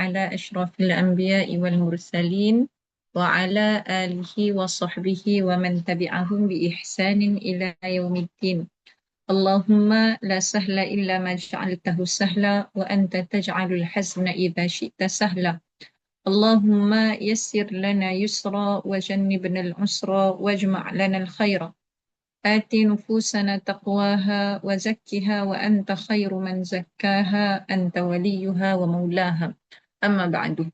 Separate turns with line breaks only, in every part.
على أشرف الأنبياء والمرسلين وعلى آله وصحبه ومن تبعهم بإحسان إلى يوم الدين. اللهم لا سهل إلا ما جعلته سهلا وأنت تجعل الحزن إذا شئت سهلا. اللهم يسر لنا يسرا وجنبنا العسرا واجمع لنا الخير. آت نفوسنا تقواها وزكها وأنت خير من زكاها أنت وليها ومولاها. أما بعد.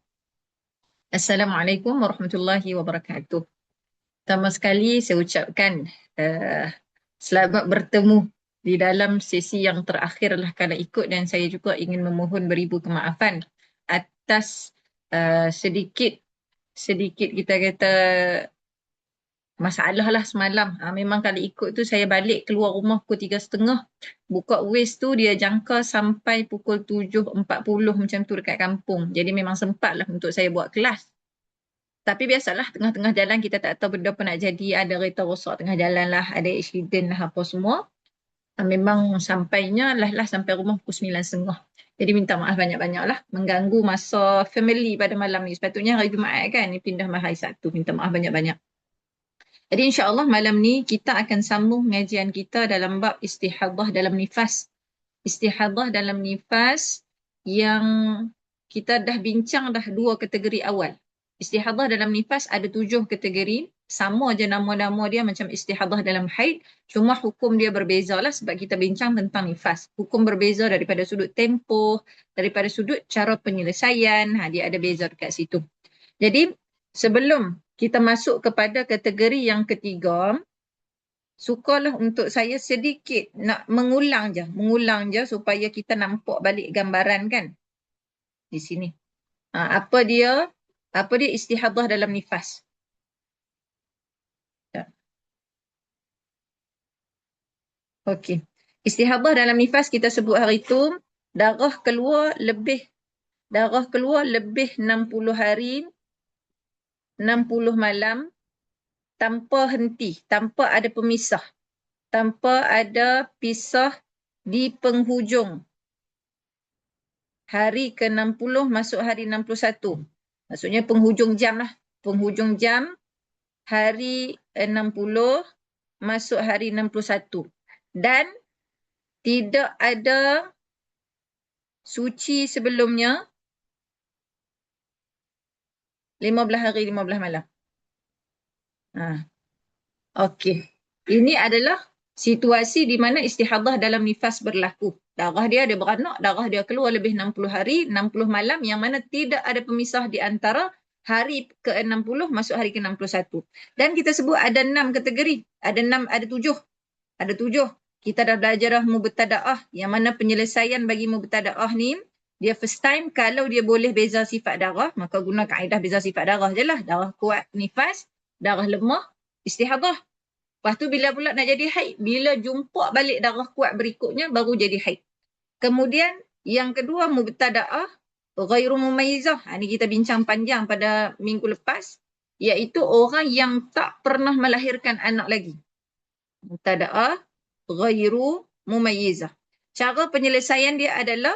Assalamualaikum warahmatullahi wabarakatuh. Pertama sekali saya ucapkan selamat bertemu di dalam sesi yang terakhir lah kalau ikut, dan saya juga ingin memohon beribu kemaafan atas sedikit kita kata masalah lah semalam. Memang kalau ikut tu saya balik keluar rumah pukul 3.30. Buka Waze tu dia jangka sampai pukul 7.40 macam tu dekat kampung. Jadi memang sempat lah untuk saya buat kelas. Tapi biasalah tengah-tengah jalan kita tak tahu benda apa nak jadi. Ada kereta rosak tengah jalan lah, ada accident lah apa semua. Memang sampainya lah sampai rumah pukul 9.30. Jadi minta maaf banyak-banyak lah. Mengganggu masa family pada malam ni. Sepatutnya hari Jumaat kan, ni pindah hari Sabtu. Minta maaf banyak-banyak. Jadi insyaAllah malam ni kita akan sambung pengajian kita dalam bab istihadah dalam nifas. Istihadah dalam nifas yang kita dah bincang dah 2 kategori awal. Istihadah dalam nifas ada 7 kategori. Sama je nama-nama dia macam istihadah dalam haid. Cuma hukum dia berbeza lah sebab kita bincang tentang nifas. Hukum berbeza daripada sudut tempoh, daripada sudut cara penyelesaian. Dia ada beza dekat situ. Jadi sebelum kita masuk kepada kategori yang ketiga, sukalah untuk saya sedikit nak mengulang je supaya kita nampak balik gambaran kan di sini. Apa dia istihadah dalam nifas. Okey. Istihadah dalam nifas kita sebut hari itu darah keluar lebih 60 hari 60 malam tanpa henti, tanpa ada pemisah, tanpa ada pisah di penghujung hari ke-60 masuk hari 61. Maksudnya penghujung jam lah. Penghujung jam hari 60 masuk hari 61. Dan tidak ada suci sebelumnya 15 hari 15 malam. Okey. Ini adalah situasi di mana istihadah dalam nifas berlaku. Darah dia beranak, darah dia keluar lebih 60 hari, 60 malam yang mana tidak ada pemisah di antara hari ke-60 masuk hari ke-61. Dan kita sebut ada 6 kategori. Ada 7. Ada 7. Kita dah belajar dah mubtada'ah, yang mana penyelesaian bagi mubtada'ah ni, dia first time kalau dia boleh beza sifat darah, maka guna kaedah beza sifat darah je lah. Darah kuat nifas, darah lemah istihadah. Lepas tu bila pula nak jadi haid, bila jumpa balik darah kuat berikutnya baru jadi haid. Kemudian yang kedua mubtada'ah ghairu mumayyizah. Ni kita bincang panjang pada minggu lepas, iaitu orang yang tak pernah melahirkan anak lagi. Mubtada'ah ghairu mumayyizah. Cara penyelesaian dia adalah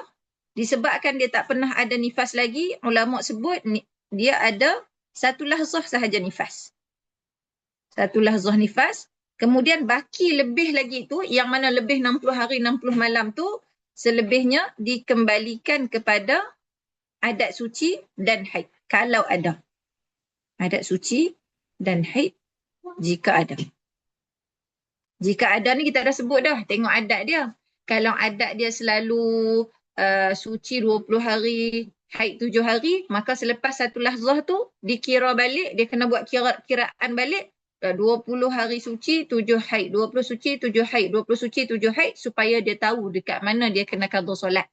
disebabkan dia tak pernah ada nifas lagi, ulama sebut dia ada satu lahzah sahaja nifas. Satu lahzah nifas. Kemudian baki lebih lagi tu, yang mana lebih 60 hari 60 malam tu, selebihnya dikembalikan kepada adat suci dan haid. Kalau ada. Adat suci dan haid jika ada. Jika ada ni kita dah sebut dah. Tengok adat dia. Kalau adat dia selalu suci 20 hari, haid 7 hari, maka selepas satu lahzah tu dikira balik, dia kena buat kiraan balik. 20 hari suci, 7 haid. 20 suci, 7 haid. 20 suci, 7 haid, supaya dia tahu dekat mana dia kena qada solat.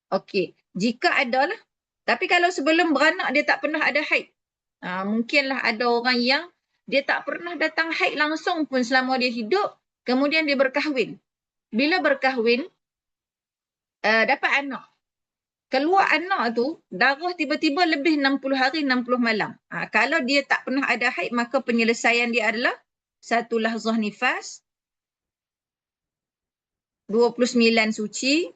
Okey. Jika ada lah. Tapi kalau sebelum beranak dia tak pernah ada haid. Mungkinlah ada orang yang dia tak pernah datang haid langsung pun selama dia hidup. Kemudian dia berkahwin. Bila berkahwin, dapat anak. Keluar anak tu, darah tiba-tiba lebih 60 hari 60 malam. Kalau dia tak pernah ada haid, maka penyelesaian dia adalah satu lahzah nifas, 29 suci,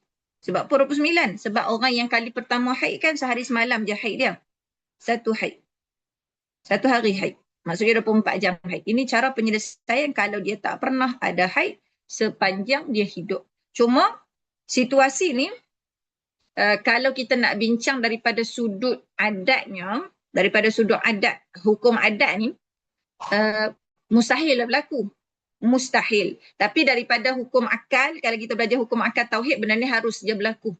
Sebab apa 29? Sebab orang yang kali pertama haid kan sehari semalam je haid dia. Satu haid. Satu hari haid. Maksudnya 24 jam haid. Ini cara penyelesaian kalau dia tak pernah ada haid sepanjang dia hidup. Cuma situasi ni kalau kita nak bincang daripada sudut adatnya, daripada sudut adat, hukum adat ni, mustahil berlaku. Mustahil. Tapi daripada hukum akal, kalau kita belajar hukum akal tauhid, benda ni harus je berlaku.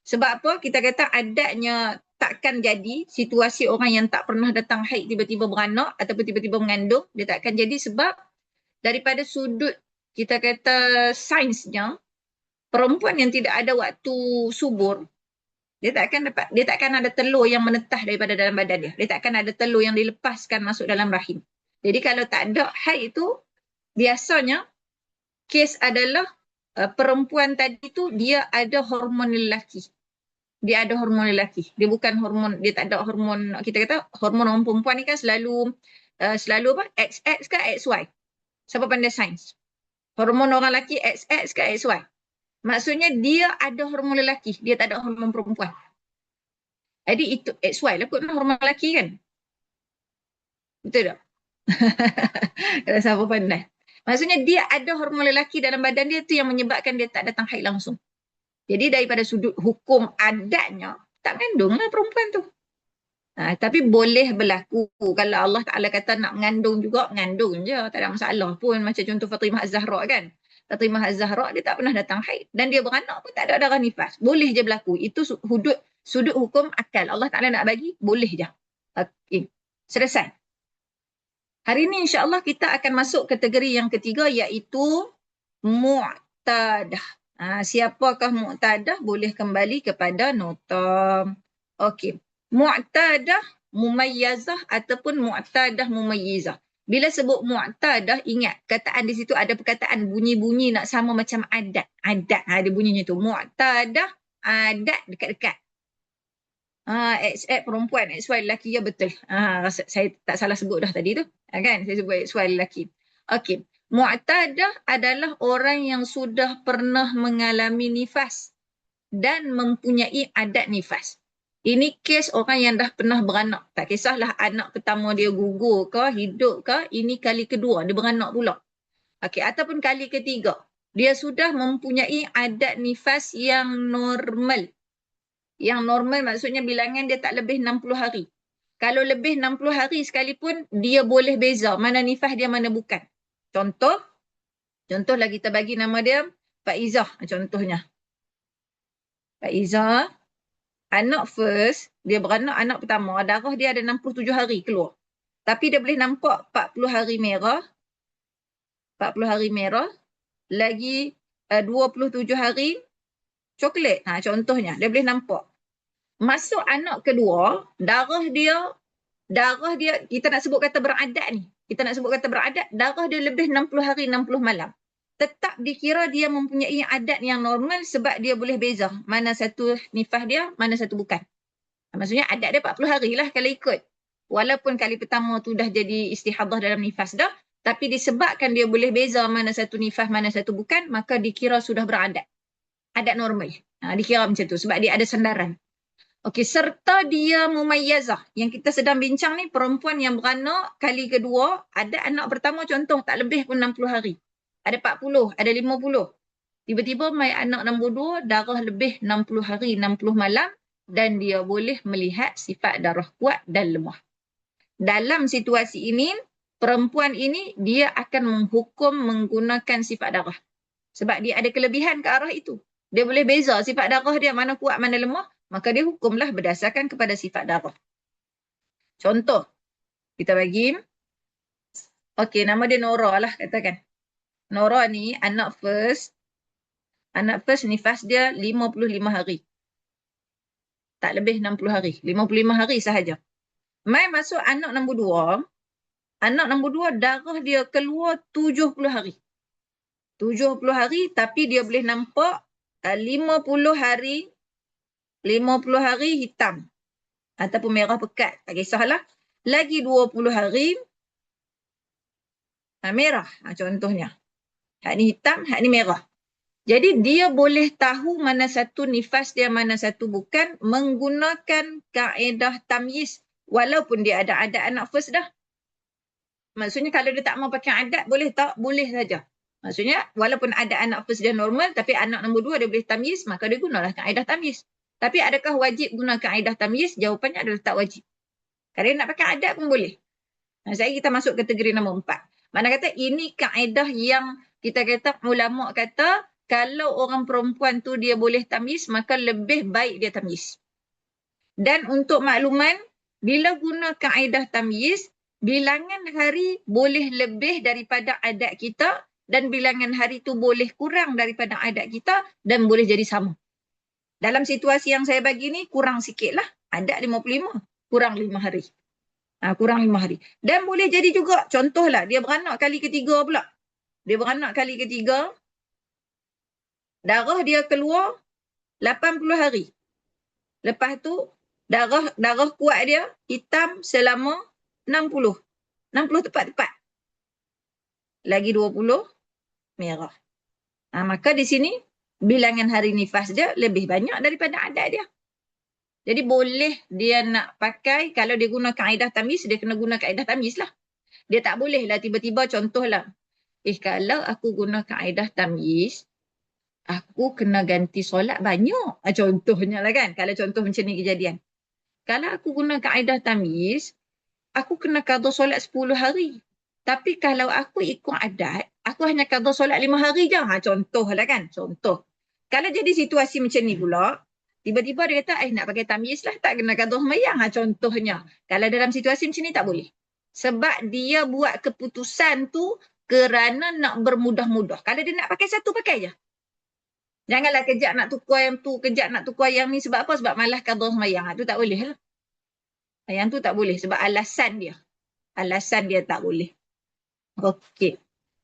Sebab apa? Kita kata adatnya takkan jadi situasi orang yang tak pernah datang haid tiba-tiba beranak ataupun tiba-tiba mengandung. Dia takkan jadi sebab daripada sudut kita kata sainsnya, perempuan yang tidak ada waktu subur, dia takkan ada telur yang menetah daripada dalam badan dia. Dia takkan ada telur yang dilepaskan masuk dalam rahim. Jadi kalau tak ada haid itu, biasanya kes adalah perempuan tadi tu dia ada hormon lelaki. Dia ada hormon lelaki. Dia bukan hormon, dia tak ada hormon, kita kata hormon orang perempuan ni kan selalu apa? XX ke XY. Siapa pandai sains? Hormon orang lelaki XX ke XY. Maksudnya dia ada hormon lelaki, dia tak ada hormon perempuan. Jadi itu XY lah kot hormon lelaki kan. Betul tak? Kalau siapa pandai. Maksudnya dia ada hormon lelaki dalam badan dia tu yang menyebabkan dia tak datang haid langsung. Jadi daripada sudut hukum adatnya, tak mengandung lah perempuan tu. Tapi boleh berlaku. Kalau Allah Ta'ala kata nak mengandung juga, mengandung je. Tak ada masalah pun. Macam contoh Fatimah Az-Zahra kan. Fatimah Az-Zahra dia tak pernah datang haid. Dan dia beranak pun tak ada darah nifas. Boleh je berlaku. Itu sudut hukum akal. Allah Ta'ala nak bagi, boleh je. Okay. Selesai. Hari ini insyaAllah kita akan masuk kategori yang ketiga iaitu mu'tadah. Siapakah mu'tadah? Boleh kembali kepada nota. Okey. Mu'tadah mumayyazah ataupun mu'tadah mumayyizah. Bila sebut mu'tadah, ingat kataan di situ ada perkataan bunyi-bunyi nak sama macam adat. Adat ada bunyinya tu. Mu'tadah, adat dekat-dekat. XX perempuan, XY lelaki, ya betul. Saya tak salah sebut dah tadi tu. Kan? Saya sebut XY lelaki. Okey. Mu'tadah adalah orang yang sudah pernah mengalami nifas dan mempunyai adat nifas. Ini kes orang yang dah pernah beranak. Tak kisahlah anak pertama dia gugur ke, hidup ke, ini kali kedua dia beranak pula. Okey, ataupun kali ketiga. Dia sudah mempunyai adat nifas yang normal. Yang normal maksudnya bilangan dia tak lebih 60 hari. Kalau lebih 60 hari sekalipun, dia boleh beza mana nifas dia, mana bukan. Contohlah kita bagi nama dia Pak Izzah contohnya. Pak Izzah, anak first, dia beranak anak pertama, darah dia ada 67 hari keluar. Tapi dia boleh nampak 40 hari merah, 40 hari merah, lagi 27 hari coklat. Contohnya, dia boleh nampak. Masuk anak kedua, darah dia, kita nak sebut kata beradat ni. Kita nak sebut kata beradat, darah dia lebih 60 hari, 60 malam. Tetap dikira dia mempunyai adat yang normal sebab dia boleh beza mana satu nifas dia, mana satu bukan. Maksudnya adat dia 40 hari lah kalau ikut. Walaupun kali pertama tu dah jadi istihadah dalam nifas dah, tapi disebabkan dia boleh beza mana satu nifas, mana satu bukan, maka dikira sudah beradat. Adat normal. Dikira macam tu sebab dia ada sandaran. Okey, serta dia mumayyazah. Yang kita sedang bincang ni, perempuan yang beranak kali kedua, ada anak pertama contoh, tak lebih pun 60 hari. Ada 40, ada 50. Tiba-tiba mai anak nombor 2, darah lebih 60 hari, 60 malam dan dia boleh melihat sifat darah kuat dan lemah. Dalam situasi ini, perempuan ini dia akan menghukum menggunakan sifat darah. Sebab dia ada kelebihan ke arah itu. Dia boleh beza sifat darah dia mana kuat, mana lemah. Maka dia hukumlah berdasarkan kepada sifat darah. Contoh, kita bagi, okey, nama dia Nora lah katakan. Nora ni anak first nifas dia 55 hari. Tak lebih 60 hari. 55 hari sahaja. Mai masuk anak nombor 2, darah dia keluar 70 hari. 70 hari tapi dia boleh nampak 50 hari hitam ataupun merah pekat, tak kisahlah. Lagi 20 hari merah, contohnya. Hak ni hitam, hak ni merah. Jadi dia boleh tahu mana satu nifas dia, mana satu bukan menggunakan kaedah tamyiz walaupun dia ada adat anak first dah. Maksudnya kalau dia tak mau pakai adat boleh tak? Boleh saja. Maksudnya walaupun ada anak first dia normal tapi anak nombor 2 dia boleh tamyiz, maka dia gunalah kaedah tamyiz. Tapi adakah wajib guna kaedah tamyiz? Jawapannya adalah tak wajib. Kalau dia nak pakai adat pun boleh. Saya kita masuk kategori nombor 4. Mana kata ini kaedah yang kita kata ulama kata kalau orang perempuan tu dia boleh tamyiz maka lebih baik dia tamyiz. Dan untuk makluman, bila guna kaedah tamyiz, bilangan hari boleh lebih daripada adat kita dan bilangan hari tu boleh kurang daripada adat kita dan boleh jadi sama. Dalam situasi yang saya bagi ni kurang sikit lah. Adat 55, kurang 5 hari. Kurang 5 hari. Dan boleh jadi juga, contohlah dia beranak kali ketiga pula. Dia beranak kali ketiga, darah dia keluar 80 hari. Lepas tu, darah kuat dia hitam selama 60. 60 tepat-tepat. Lagi 20, merah. Maka di sini, bilangan hari nifas dia lebih banyak daripada adat dia. Jadi boleh dia nak pakai, kalau dia guna kaedah tamyiz, dia kena guna kaedah tamyiz lah. Dia tak boleh lah tiba-tiba contohlah. Kalau aku guna kaedah tamyiz, aku kena ganti solat banyak. Contohnya lah kan. Kalau contoh macam ni kejadian. Kalau aku guna kaedah tamyiz, aku kena qada solat 10 hari. Tapi kalau aku ikut adat, aku hanya qada solat 5 hari je. Contoh lah kan. Contoh. Kalau jadi situasi macam ni pula, tiba-tiba dia kata, nak pakai tamyiz lah, tak kena qada sembahyang. Contohnya. Kalau dalam situasi macam ni tak boleh. Sebab dia buat keputusan tu kerana nak bermudah-mudah. Kalau dia nak pakai satu, pakai je. Janganlah kejap nak tukar yang tu, kejap nak tukar yang ni. Sebab apa? Sebab malas qada sembahyang. Itu tak boleh lah. Yang tu tak boleh sebab alasan dia. Alasan dia tak boleh. Okey.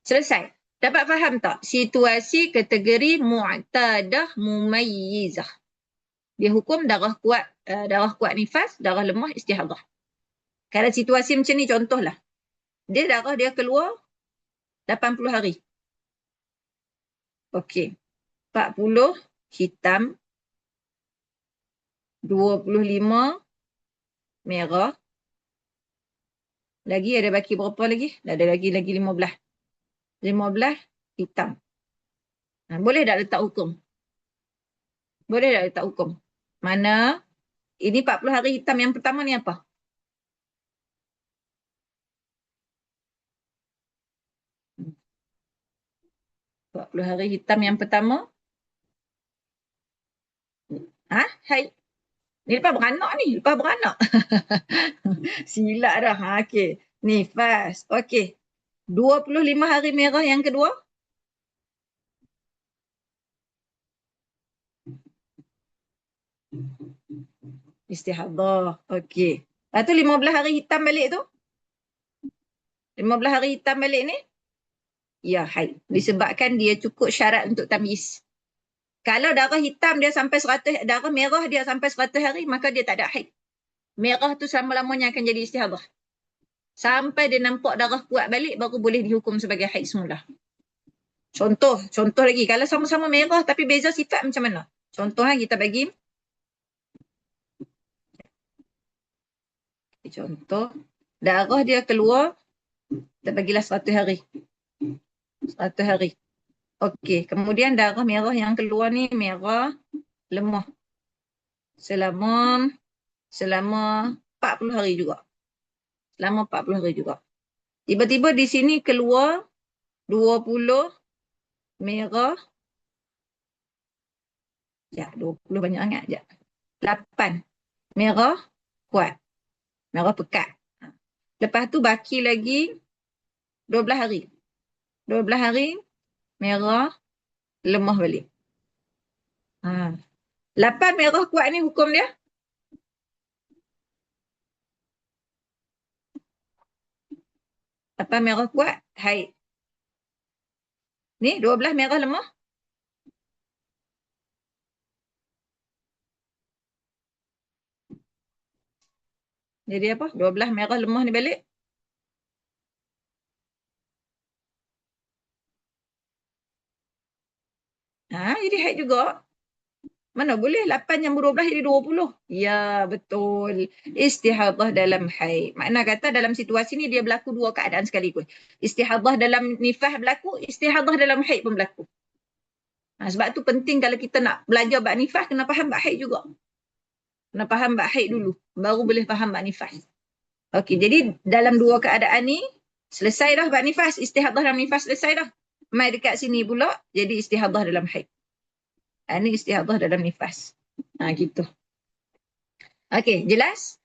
Selesai. Dapat faham tak? Situasi kategori mu'tadah mumayyizah. Dia hukum darah kuat nifas, darah lemah istihadah. Kalau situasi macam ni contohlah. Darah dia keluar 80 hari. Okey. 40 hitam, 25 merah. Lagi ada baki berapa lagi? Ada lagi 15. 15 hitam. Boleh tak letak hukum? Boleh tak letak hukum? Mana? Ini 40 hari hitam yang pertama ni apa? Hmm. 40 hari hitam yang pertama. Hai. Ni lepas beranak ni. Lepas beranak. Silap dah. Okey. Nifas. Okey. 25 hari merah yang kedua. Istihadah. Okey. Lepas tu 15 hari hitam balik tu. 15 hari hitam balik ni. Ya, haid. Disebabkan dia cukup syarat untuk tamyiz. Kalau darah hitam dia sampai 100, darah merah dia sampai 100 hari, maka dia tak ada haid. Merah tu selama-lamanya akan jadi istihadah. Sampai dia nampak darah kuat balik, baru boleh dihukum sebagai haid semula. Contoh lagi. Kalau sama-sama merah tapi beza sifat macam mana? Contohnya kita bagi. Contoh. Darah dia keluar, kita bagilah 100 hari. 100 hari. Okey, kemudian darah merah yang keluar ni merah lemah. Selama 40 hari juga. Selama 40 hari juga. Tiba-tiba di sini keluar 20 merah. 20 banyak sangat. 8 merah kuat. Merah pekat. Lepas tu baki lagi 12 hari. 12 hari merah lemah balik. 8 merah kuat ni hukum dia? Apa merah kuat? Haid. Ni 12 merah lemah. Jadi apa? 12 merah lemah ni balik. haid juga. Mana boleh 8 yang 12 jadi 20. Ya, betul. Istihadah dalam haid. Makna kata dalam situasi ni dia berlaku dua keadaan sekaligus. Istihadah dalam nifas berlaku, istihadah dalam haid pun berlaku. Sebab tu penting kalau kita nak belajar bab nifas, kena faham bab haid juga. Kena faham bab haid dulu, baru boleh faham bab nifas. Okey, jadi dalam dua keadaan ni, selesai dah bab nifas, istihadah dalam nifas selesai dah. Mai dekat sini pula, jadi istihadah dalam haid. Ini istihadah dalam nifas. Gitu. Okey, jelas?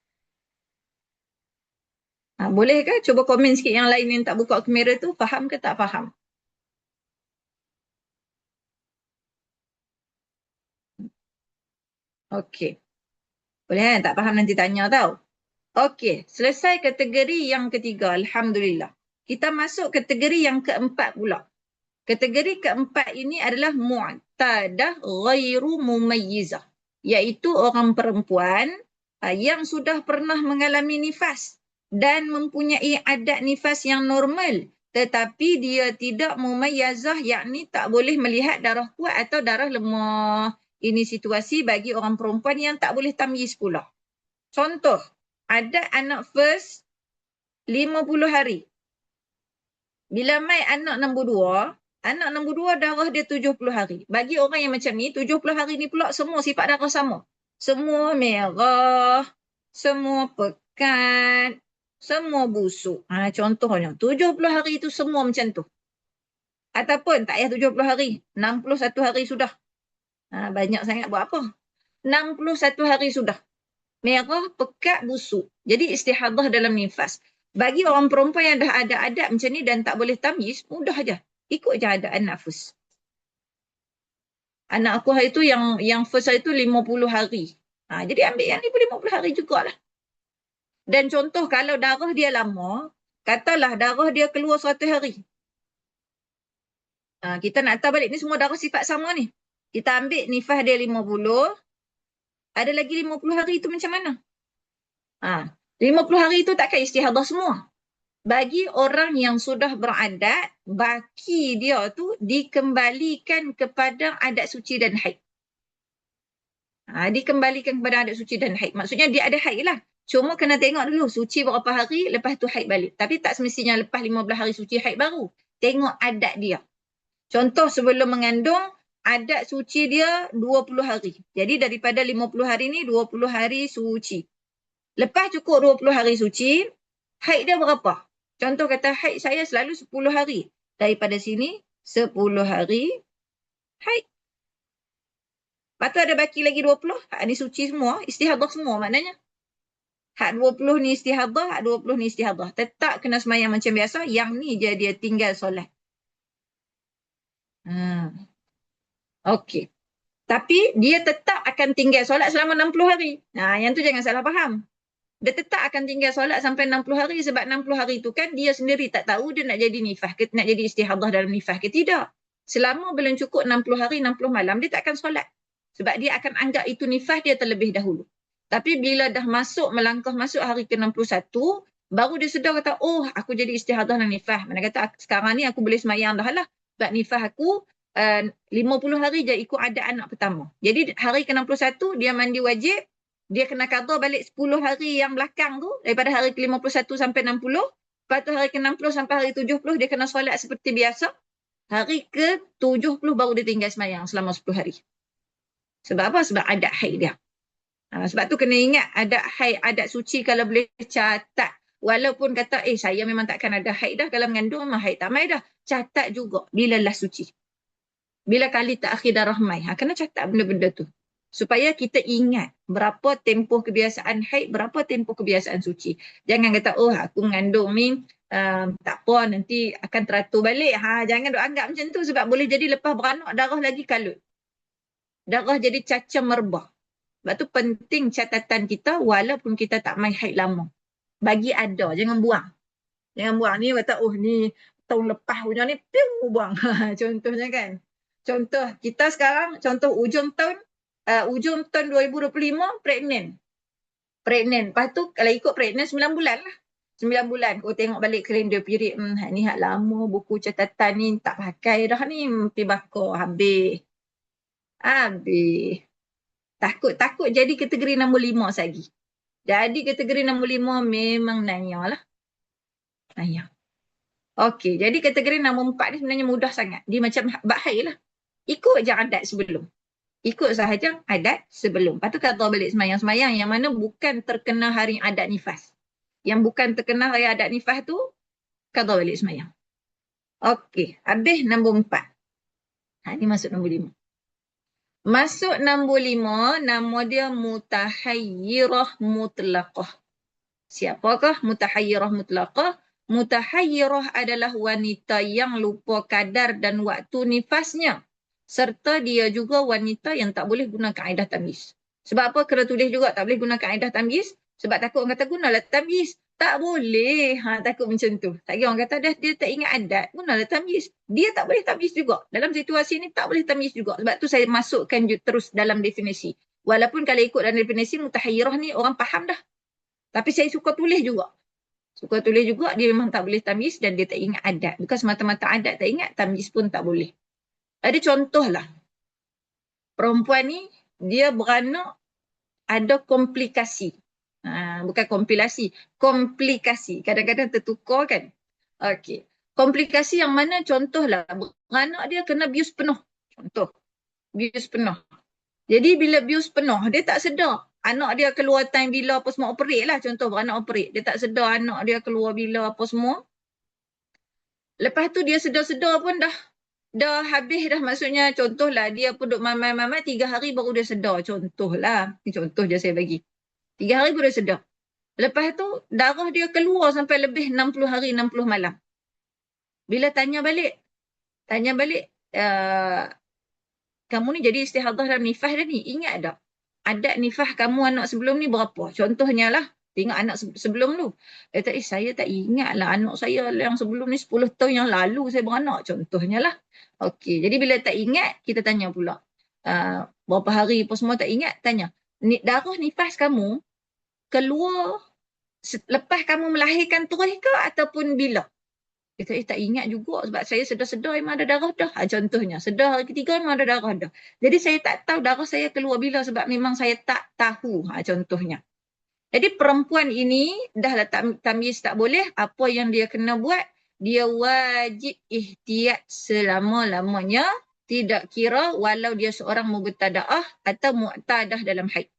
Boleh ke cuba komen sikit yang lain yang tak buka kamera tu, faham ke tak faham? Okey. Boleh tak faham nanti tanya tau. Okey, selesai kategori yang ketiga. Alhamdulillah. Kita masuk kategori yang keempat pula. Kategori keempat ini adalah mu'tadah ghairu mumayyizah. Iaitu orang perempuan yang sudah pernah mengalami nifas dan mempunyai adat nifas yang normal. Tetapi dia tidak mumayyazah, yakni tak boleh melihat darah kuat atau darah lemah. Ini situasi bagi orang perempuan yang tak boleh tamyiz pula. Contoh, ada anak first 50 hari. Bila mai anak nombor 2 darah dia 70 hari. Bagi orang yang macam ni, 70 hari ni pula semua sifat darah sama. Semua merah, semua pekat, semua busuk. Contohnya, 70 hari tu semua macam tu. Ataupun tak payah 70 hari, 61 hari sudah. Banyak sangat buat apa? 61 hari sudah. Merah, pekat, busuk. Jadi istihadah dalam nifas. Bagi orang perempuan yang dah ada adat macam ni dan tak boleh tamyiz, mudah aja. Ikut je adaan nafas. Anak aku hari tu yang first hari tu 50 hari. Jadi ambil yang ni pun 50 hari jugalah. Dan contoh kalau darah dia lama, katalah darah dia keluar 100 hari. Kita nak tahu balik ni semua darah sifat sama ni. Kita ambil nifas dia 50, ada lagi 50 hari tu macam mana? 50 hari tu takkan istihadah semua. Bagi orang yang sudah beradat, baki dia tu dikembalikan kepada adat suci dan haid. Dikembalikan kepada adat suci dan haid. Maksudnya dia ada haid lah. Cuma kena tengok dulu suci berapa hari, lepas tu haid balik. Tapi tak semestinya lepas 15 hari suci haid baru. Tengok adat dia. Contoh sebelum mengandung, adat suci dia 20 hari. Jadi daripada 50 hari ni, 20 hari suci. Lepas cukup 20 hari suci, haid dia berapa? Contoh kata haid saya selalu 10 hari. Daripada sini, 10 hari haid. Lepas tu ada baki lagi 20. Hak ni suci semua, istihadah semua maknanya. Hak 20 ni istihadah, hak 20 ni istihadah. Tetap kena semayang macam biasa, yang ni je dia tinggal solat. Okey. Tapi dia tetap akan tinggal solat selama 60 hari. Yang tu jangan salah faham. Dia tetap akan tinggal solat sampai 60 hari sebab 60 hari tu kan dia sendiri tak tahu dia nak jadi nifas ke, nak jadi istihadah dalam nifas ke tidak. Selama belum cukup 60 hari, 60 malam, dia tak akan solat. Sebab dia akan anggap itu nifas dia terlebih dahulu. Tapi bila dah melangkah masuk hari ke-61, baru dia sedar kata, oh aku jadi istihadah dalam nifas. Mana kata sekarang ni aku boleh semayang dah lah. Sebab nifas aku 50 hari je ikut adat anak pertama. Jadi hari ke-61 dia mandi wajib, dia kena qada balik 10 hari yang belakang tu, daripada hari ke-51 sampai 60. Lepas tu hari ke-60 sampai hari 70 dia kena solat seperti biasa. Hari ke-70 baru dia tinggal semayang selama 10 hari. Sebab apa? Sebab adat haid dia. Sebab tu kena ingat adat haid, adat suci kalau boleh catat. Walaupun kata saya memang takkan ada haid dah, kalau mengandung memang haid tak mai dah. Catat juga bila lah suci. Bila kali terakhir darah mai. Kena catat benda-benda tu. Supaya kita ingat berapa tempoh kebiasaan haid, berapa tempoh kebiasaan suci. Jangan kata, aku mengandung ni tak apa, nanti akan teratur balik. Jangan duk anggap macam tu sebab boleh jadi lepas beranak darah lagi kalut. Darah jadi cacam merbah. Sebab tu penting catatan kita walaupun kita tak mai haid lama. Bagi ada, jangan buang. Jangan buang ni kata, ni tahun lepas punya ni, piu buang. Contohnya kan. Contoh kita sekarang, contoh ujung tahun 2025 pregnant. Lepas tu kalau ikut pregnant 9 bulan lah. 9 bulan. Tengok balik kalender period. Ni hak lama buku catatan ni tak pakai dah ni. Pergi bakar habis. Habis. Takut jadi kategori nombor 5 lagi. Jadi kategori nombor 5 memang nanya lah. Nanya. Okey, jadi kategori nombor 4 ni sebenarnya mudah sangat. Dia macam bab haid lah. Ikut je adat sebelum. Ikut sahaja adat sebelum. Lepas tu kata balik semayang-semayang yang mana bukan terkena hari adat nifas. Yang bukan terkena hari adat nifas tu, kata balik semayang. Okey, habis nombor 4. Ni masuk nombor 5. Masuk nombor 5, nama dia mutahayyirah mutlaqah. Siapakah mutahayyirah mutlaqah? Mutahayyirah adalah wanita yang lupa kadar dan waktu nifasnya. Serta dia juga wanita yang tak boleh guna kaedah tamyiz. Sebab apa kena tulis juga tak boleh guna kaedah tamyiz? Sebab takut orang kata gunalah tamyiz. Tak boleh. Takut macam tu. Tak kira orang kata dia tak ingat adat. Gunalah tamyiz. Dia tak boleh tamyiz juga. Dalam situasi ni tak boleh tamyiz juga. Sebab tu saya masukkan terus dalam definisi. Walaupun kalau ikut dalam definisi mutahayyirah ni orang faham dah. Tapi saya suka tulis juga. Suka tulis juga dia memang tak boleh tamyiz dan dia tak ingat adat. Bukan semata-mata adat tak ingat, tamyiz pun tak boleh. Ada contohlah. Perempuan ni dia beranak ada komplikasi. Bukan kompilasi, komplikasi. Kadang-kadang tertukar kan. Okey. Komplikasi yang mana contohlah beranak dia kena bius penuh. Contoh. Bius penuh. Jadi bila bius penuh dia tak sedar. Anak dia keluar time bila apa semua operate lah. Contoh beranak operate. Dia tak sedar anak dia keluar bila apa semua. Lepas tu dia sedar-sedar pun dah habis dah. Maksudnya contohlah dia pun duduk mamai-mamai 3 hari baru dia sedar. Contohlah. Ini contoh je saya bagi. 3 hari baru dia sedar. Lepas tu darah dia keluar sampai lebih 60 hari 60 malam. Bila tanya balik. Kamu ni jadi istihadah dalam nifas dah ni. Ingat tak? Adat nifah kamu anak sebelum ni berapa? Contohnya lah. Tengok anak sebelum tu. Dia kata, saya tak ingat lah anak saya yang sebelum ni 10 tahun yang lalu saya beranak. Contohnya lah. Okey, jadi bila tak ingat, kita tanya pula. Berapa hari apa semua tak ingat, tanya. Darah nifas kamu keluar lepas kamu melahirkan terus ke ataupun bila? Dia kata, tak ingat juga sebab saya sedar-sedar memang ada darah dah. Contohnya, sedar hari ketiga memang ada darah dah. Jadi saya tak tahu darah saya keluar bila sebab memang saya tak tahu. Contohnya. Jadi perempuan ini dah lah tamyiz tak boleh. Apa yang dia kena buat? Dia wajib ihtiyat selama-lamanya. Tidak kira walau dia seorang mubtada'ah atau mu'tadah dalam haid.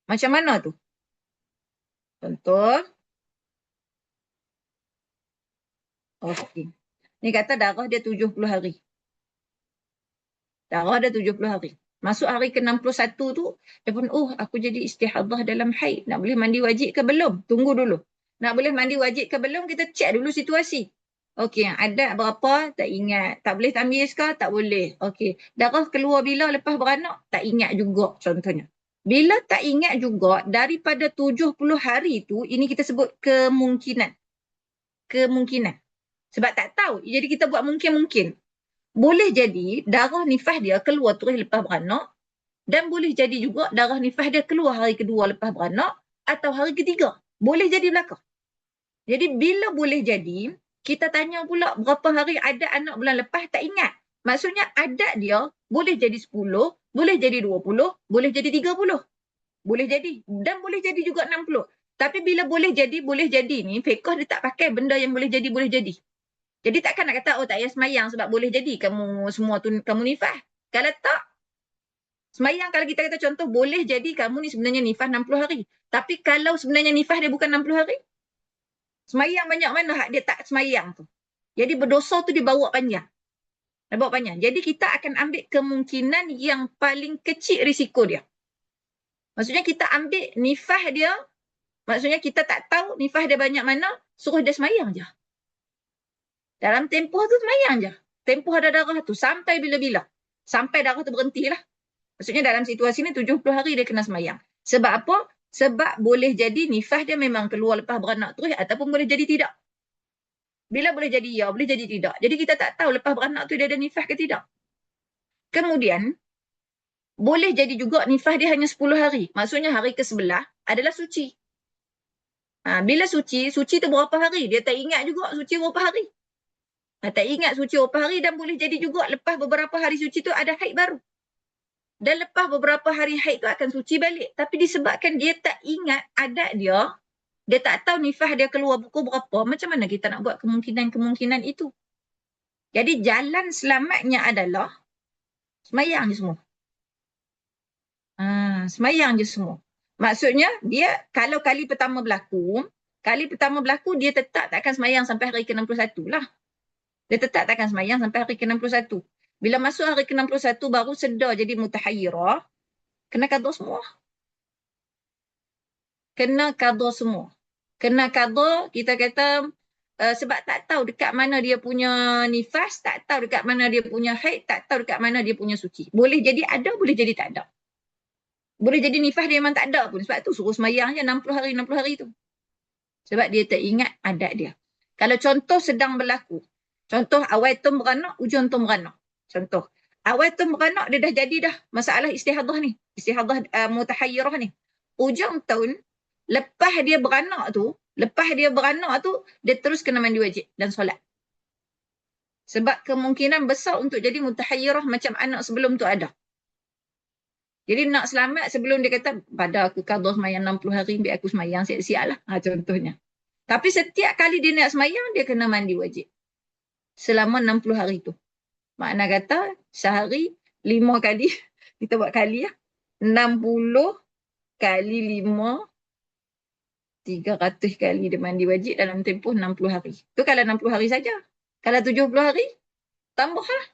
Macam mana tu? Contoh. Okey. Ni kata darah dia 70 hari. Darah dia 70 hari. Masuk hari ke-61 tu, dia pun, aku jadi istihadah dalam haid. Nak boleh mandi wajib ke belum? Tunggu dulu. Nak boleh mandi wajib ke belum? Kita cek dulu situasi. Okey, adat berapa? Tak ingat. Tak boleh tamyiz ke? Tak boleh. Okey. Darah keluar bila lepas beranak? Tak ingat juga contohnya. Bila tak ingat juga, daripada 70 hari tu, ini kita sebut kemungkinan. Kemungkinan. Sebab tak tahu. Jadi kita buat mungkin-mungkin. Boleh jadi darah nifas dia keluar terus lepas beranak dan boleh jadi juga darah nifas dia keluar hari kedua lepas beranak atau hari ketiga. Boleh jadi belakang. Jadi bila boleh jadi, kita tanya pula berapa hari adat anak bulan lepas, tak ingat. Maksudnya adat dia boleh jadi 10, boleh jadi 20, boleh jadi 30. Boleh jadi. Dan boleh jadi juga 60. Tapi bila boleh jadi ni, fiqh dia tak pakai benda yang boleh jadi. Jadi takkan nak kata, tak payah semayang sebab boleh jadi kamu semua tu kamu nifas. Kalau tak, semayang kalau kita kata contoh, boleh jadi kamu ni sebenarnya nifas 60 hari. Tapi kalau sebenarnya nifas dia bukan 60 hari, semayang banyak mana hak dia tak semayang tu. Jadi berdosa tu dia bawa panjang. Dia bawa panjang. Jadi kita akan ambil kemungkinan yang paling kecil risiko dia. Maksudnya kita ambil nifas dia, maksudnya kita tak tahu nifas dia banyak mana, suruh dia semayang je. Dalam tempoh tu semayang je. Tempoh ada darah tu sampai bila-bila. Sampai darah tu berhentilah. Maksudnya dalam situasi ni 70 hari dia kena semayang. Sebab apa? Sebab boleh jadi nifas dia memang keluar lepas beranak terus ataupun boleh jadi tidak. Bila boleh jadi ya, boleh jadi tidak. Jadi kita tak tahu lepas beranak tu dia ada nifas ke tidak. Kemudian, boleh jadi juga nifas dia hanya 10 hari. Maksudnya hari ke-11 adalah suci. Bila suci tu berapa hari? Dia tak ingat juga suci berapa hari. Tak ingat suci berapa hari dan boleh jadi juga lepas beberapa hari suci tu ada haid baru. Dan lepas beberapa hari haid tu akan suci balik. Tapi disebabkan dia tak ingat adat dia tak tahu nifas dia keluar pukul berapa, macam mana kita nak buat kemungkinan-kemungkinan itu? Jadi jalan selamatnya adalah semayang je semua. Semayang je semua. Maksudnya dia kalau kali pertama berlaku dia tetap takkan semayang sampai hari ke-61 lah. Dia tetap takkan semayang sampai hari ke-61. Bila masuk hari ke-61 baru sedar jadi mutahayyirah, kena qada semua. Kena qada semua. Kena qada, kita kata sebab tak tahu dekat mana dia punya nifas, tak tahu dekat mana dia punya haid, tak tahu dekat mana dia punya suci. Boleh jadi ada, boleh jadi tak ada. Boleh jadi nifas dia memang tak ada pun. Sebab tu suruh semayang je 60 hari tu. Sebab dia tak ingat adat dia. Kalau contoh sedang berlaku. Contoh awal tum beranak, ujung tum beranak. Contoh. Awal tum beranak dia dah jadi dah masalah istihadah ni. Istihadah mutahayyirah ni. Ujung tahun, lepas dia beranak tu, dia terus kena mandi wajib dan solat. Sebab kemungkinan besar untuk jadi mutahayyirah macam anak sebelum tu ada. Jadi nak selamat sebelum dia kata, pada aku qada semayang 60 hari, biar aku semayang siap-siap lah. Contohnya. Tapi setiap kali dia nak semayang, dia kena mandi wajib. Selama 60 hari tu. Makna kata, sehari 5 kali, kita buat kali lah. 60 kali 5, 300 kali dia mandi wajib dalam tempoh 60 hari. Tu kalau 60 hari saja. Kalau 70 hari, tambah lah.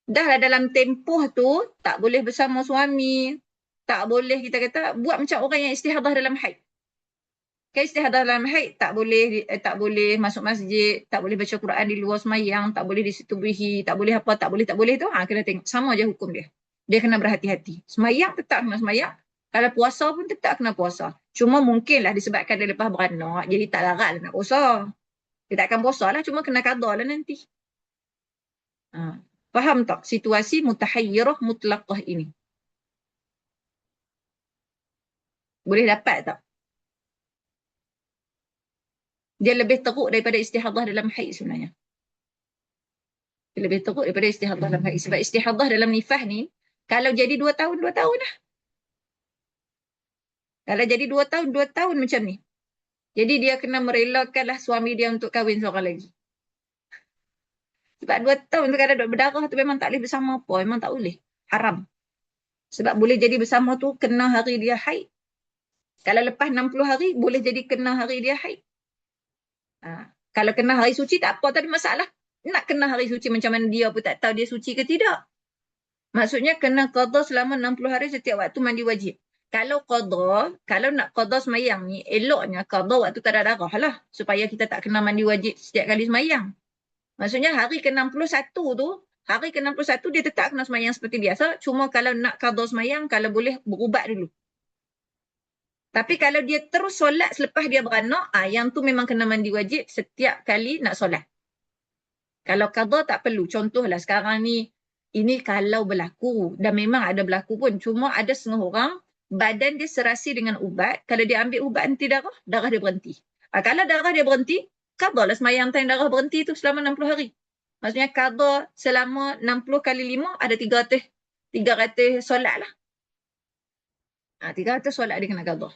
Dah lah dalam tempoh tu, tak boleh bersama suami. Tak boleh kita kata, buat macam orang yang istihadah dalam haid. Kan istihadah dalam haid, tak boleh masuk masjid, tak boleh baca Quran di luar semayang, tak boleh disetubuhi, tak boleh apa, tak boleh tu. Kena tengok. Sama je hukum dia. Dia kena berhati-hati. Semayang tetap kena semayang. Kalau puasa pun tetap kena puasa. Cuma mungkinlah disebabkan dia lepas beranak, jadi tak larat nak puasa. Dia takkan puasa lah, cuma kena qada lah nanti. Faham tak situasi mutahayyirah mutlaqah ini? Boleh dapat tak? Dia lebih teruk daripada istihadah dalam haid sebenarnya. Dia lebih teruk daripada istihadah dalam haid. Sebab istihadah dalam nifas ni, kalau jadi 2 tahun, 2 tahun lah. Kalau jadi 2 tahun, 2 tahun macam ni. Jadi dia kena merelakanlah suami dia untuk kahwin seorang lagi. Sebab 2 tahun tu kalau duduk berdarah tu memang tak boleh bersama apa. Memang tak boleh. Haram. Sebab boleh jadi bersama tu kena hari dia haid. Kalau lepas 60 hari, boleh jadi kena hari dia haid. Kalau kena hari suci tak apa, tak ada masalah. Nak kena hari suci macam mana dia pun tak tahu dia suci ke tidak. Maksudnya kena qada selama 60 hari setiap waktu mandi wajib. Kalau nak qada semayang ni, eloknya qada waktu tak ada darah lah. Supaya kita tak kena mandi wajib setiap kali semayang. Maksudnya hari ke-61 tu, hari ke-61 dia tetap kena semayang seperti biasa. Cuma kalau nak qada semayang, kalau boleh berubat dulu. Tapi kalau dia terus solat selepas dia beranak, yang tu memang kena mandi wajib setiap kali nak solat. Kalau qada tak perlu. Contohlah sekarang ni, ini kalau berlaku, dan memang ada berlaku pun, cuma ada setengah orang, badan dia serasi dengan ubat, kalau dia ambil ubat anti darah, darah dia berhenti. Kalau darah dia berhenti, qada lah semayang time darah berhenti tu selama 60 hari. Maksudnya qada selama 60 kali 5, ada 300 solat lah. 300 solat dia kena qada.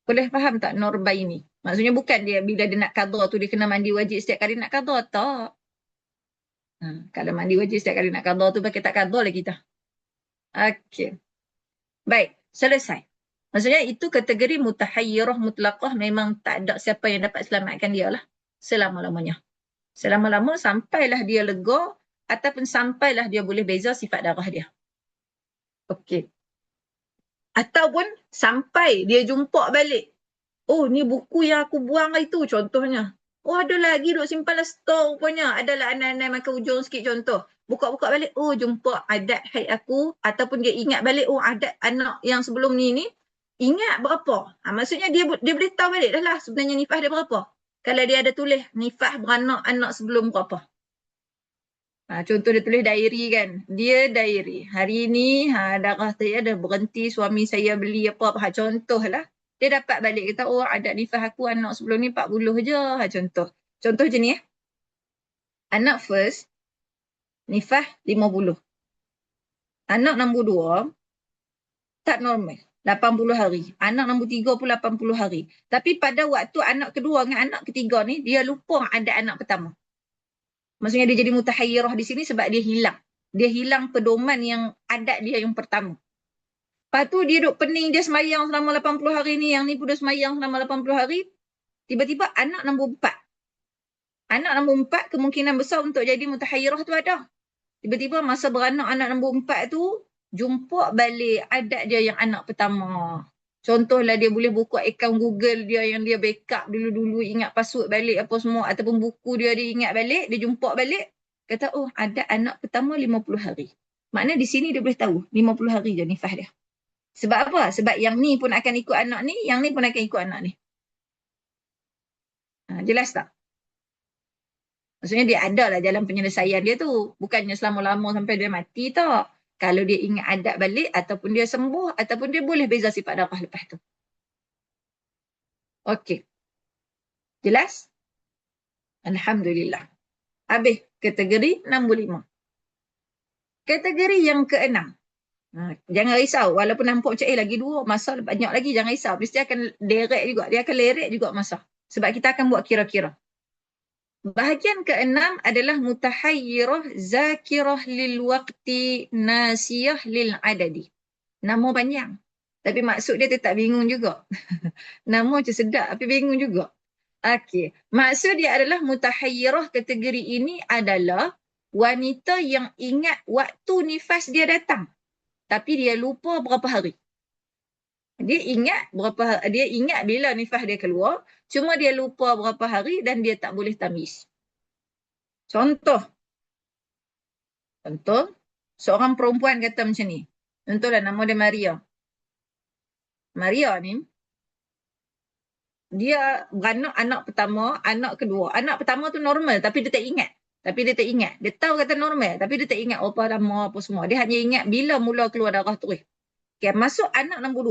Boleh faham tak Norba ini? Maksudnya bukan dia bila dia nak qada tu dia kena mandi wajib setiap kali nak qada, tak. Kalau mandi wajib setiap kali nak qada tu pakai tak qada lah kita. Okey. Baik, selesai. Maksudnya itu kategori mutahayyirah mutlaqah, memang tak ada siapa yang dapat selamatkan dia lah. Selama-lamanya. Selama-lama sampailah dia lega ataupun sampailah dia boleh beza sifat darah dia. Okey. Ataupun sampai dia jumpa balik. Oh, ni buku yang aku buang hari tu contohnya. Oh, ada lagi duk simpan lah store rupanya. Adalah anak-anak makan ujung sikit contoh. Buka-buka balik, oh jumpa adat haid aku. Ataupun dia ingat balik, oh adat anak yang sebelum ni ingat berapa. Maksudnya dia boleh tahu balik dah lah sebenarnya nifas dia berapa. Kalau dia ada tulis nifas beranak anak sebelum berapa. Contoh dia tulis diary kan. Dia diary. Hari ni darah saya dah berhenti, suami saya beli apa-apa. Contoh lah. Dia dapat balik kata, oh adat nifas aku anak sebelum ni 40 je. Contoh. Contoh je ni Anak first, nifas 50. Anak nombor 2 tak normal. 80 hari. Anak nombor 3 pun 80 hari. Tapi pada waktu anak kedua dengan anak ketiga ni, dia lupa ada anak pertama. Maksudnya dia jadi mutahayyirah di sini sebab dia hilang. Dia hilang pedoman yang adat dia yang pertama. Lepas tu dia duk pening, dia semayang selama 80 hari ni, yang ni pun dia semayang selama 80 hari. Tiba-tiba anak nombor 4. Anak nombor 4 kemungkinan besar untuk jadi mutahayyirah tu ada. Tiba-tiba masa beranak anak nombor 4 tu, jumpa balik adat dia yang anak pertama. Contohlah dia boleh buka akaun Google dia yang dia backup dulu-dulu, ingat password balik apa semua, ataupun buku dia ingat balik, dia jumpa balik, kata oh ada anak pertama 50 hari. Maknanya di sini dia boleh tahu 50 hari je nifas dia. Sebab apa? Sebab yang ni pun akan ikut anak ni, yang ni pun akan ikut anak ni. Jelas tak? Maksudnya dia ada lah jalan penyelesaian dia tu. Bukannya selama-lama sampai dia mati tak. Kalau dia ingat adat balik, ataupun dia sembuh, ataupun dia boleh beza sifat darah lepas tu. Okey. Jelas? Alhamdulillah. Habis kategori nombor 5. Kategori yang ke-6. Jangan risau. Walaupun nampak macam lagi 2, masa banyak lagi, jangan risau. Mesti akan derek juga. Dia akan lerek juga masa. Sebab kita akan buat kira-kira. Bahagian ke-6 adalah mutahayyirah zakirah lil waqti nasiyah lil adadi. Nama panjang. Tapi maksud dia tetap bingung juga. Nama macam sedap tapi bingung juga. Okey. Maksud dia adalah mutahayyirah kategori ini adalah wanita yang ingat waktu nifas dia datang. Tapi dia lupa berapa hari. Dia ingat bila nifas dia keluar, cuma dia lupa berapa hari dan dia tak boleh tamyiz. Contoh, seorang perempuan kata macam ni. Contohlah nama dia Maria. Maria ni, dia beranak anak pertama, anak kedua. Anak pertama tu normal tapi dia tak ingat. Dia tahu kata normal tapi dia tak ingat apa nama apa semua. Dia hanya ingat bila mula keluar darah terus. Okay, masuk anak nombor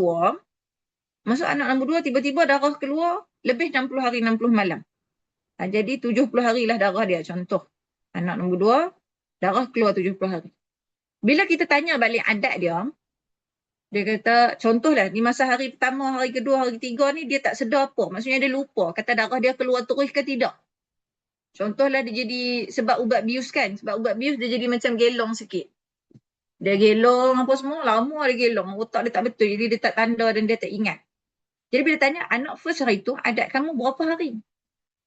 2, tiba-tiba darah keluar lebih 60 hari 60 malam. Jadi 70 hari lah darah dia, contoh. Anak nombor 2, darah keluar 70 hari. Bila kita tanya balik adat dia kata, contohlah, di masa hari pertama, hari kedua, hari ketiga ni, dia tak sedar apa. Maksudnya dia lupa, kata darah dia keluar terus ke tidak. Contohlah dia jadi, sebab ubat bius kan, sebab ubat bius dia jadi macam gelong sikit. Dia gelong apa semua, lama dia gelong. Otak dia tak betul, jadi dia tak tanda dan dia tak ingat. Jadi bila tanya, anak first hari tu, adat kamu berapa hari?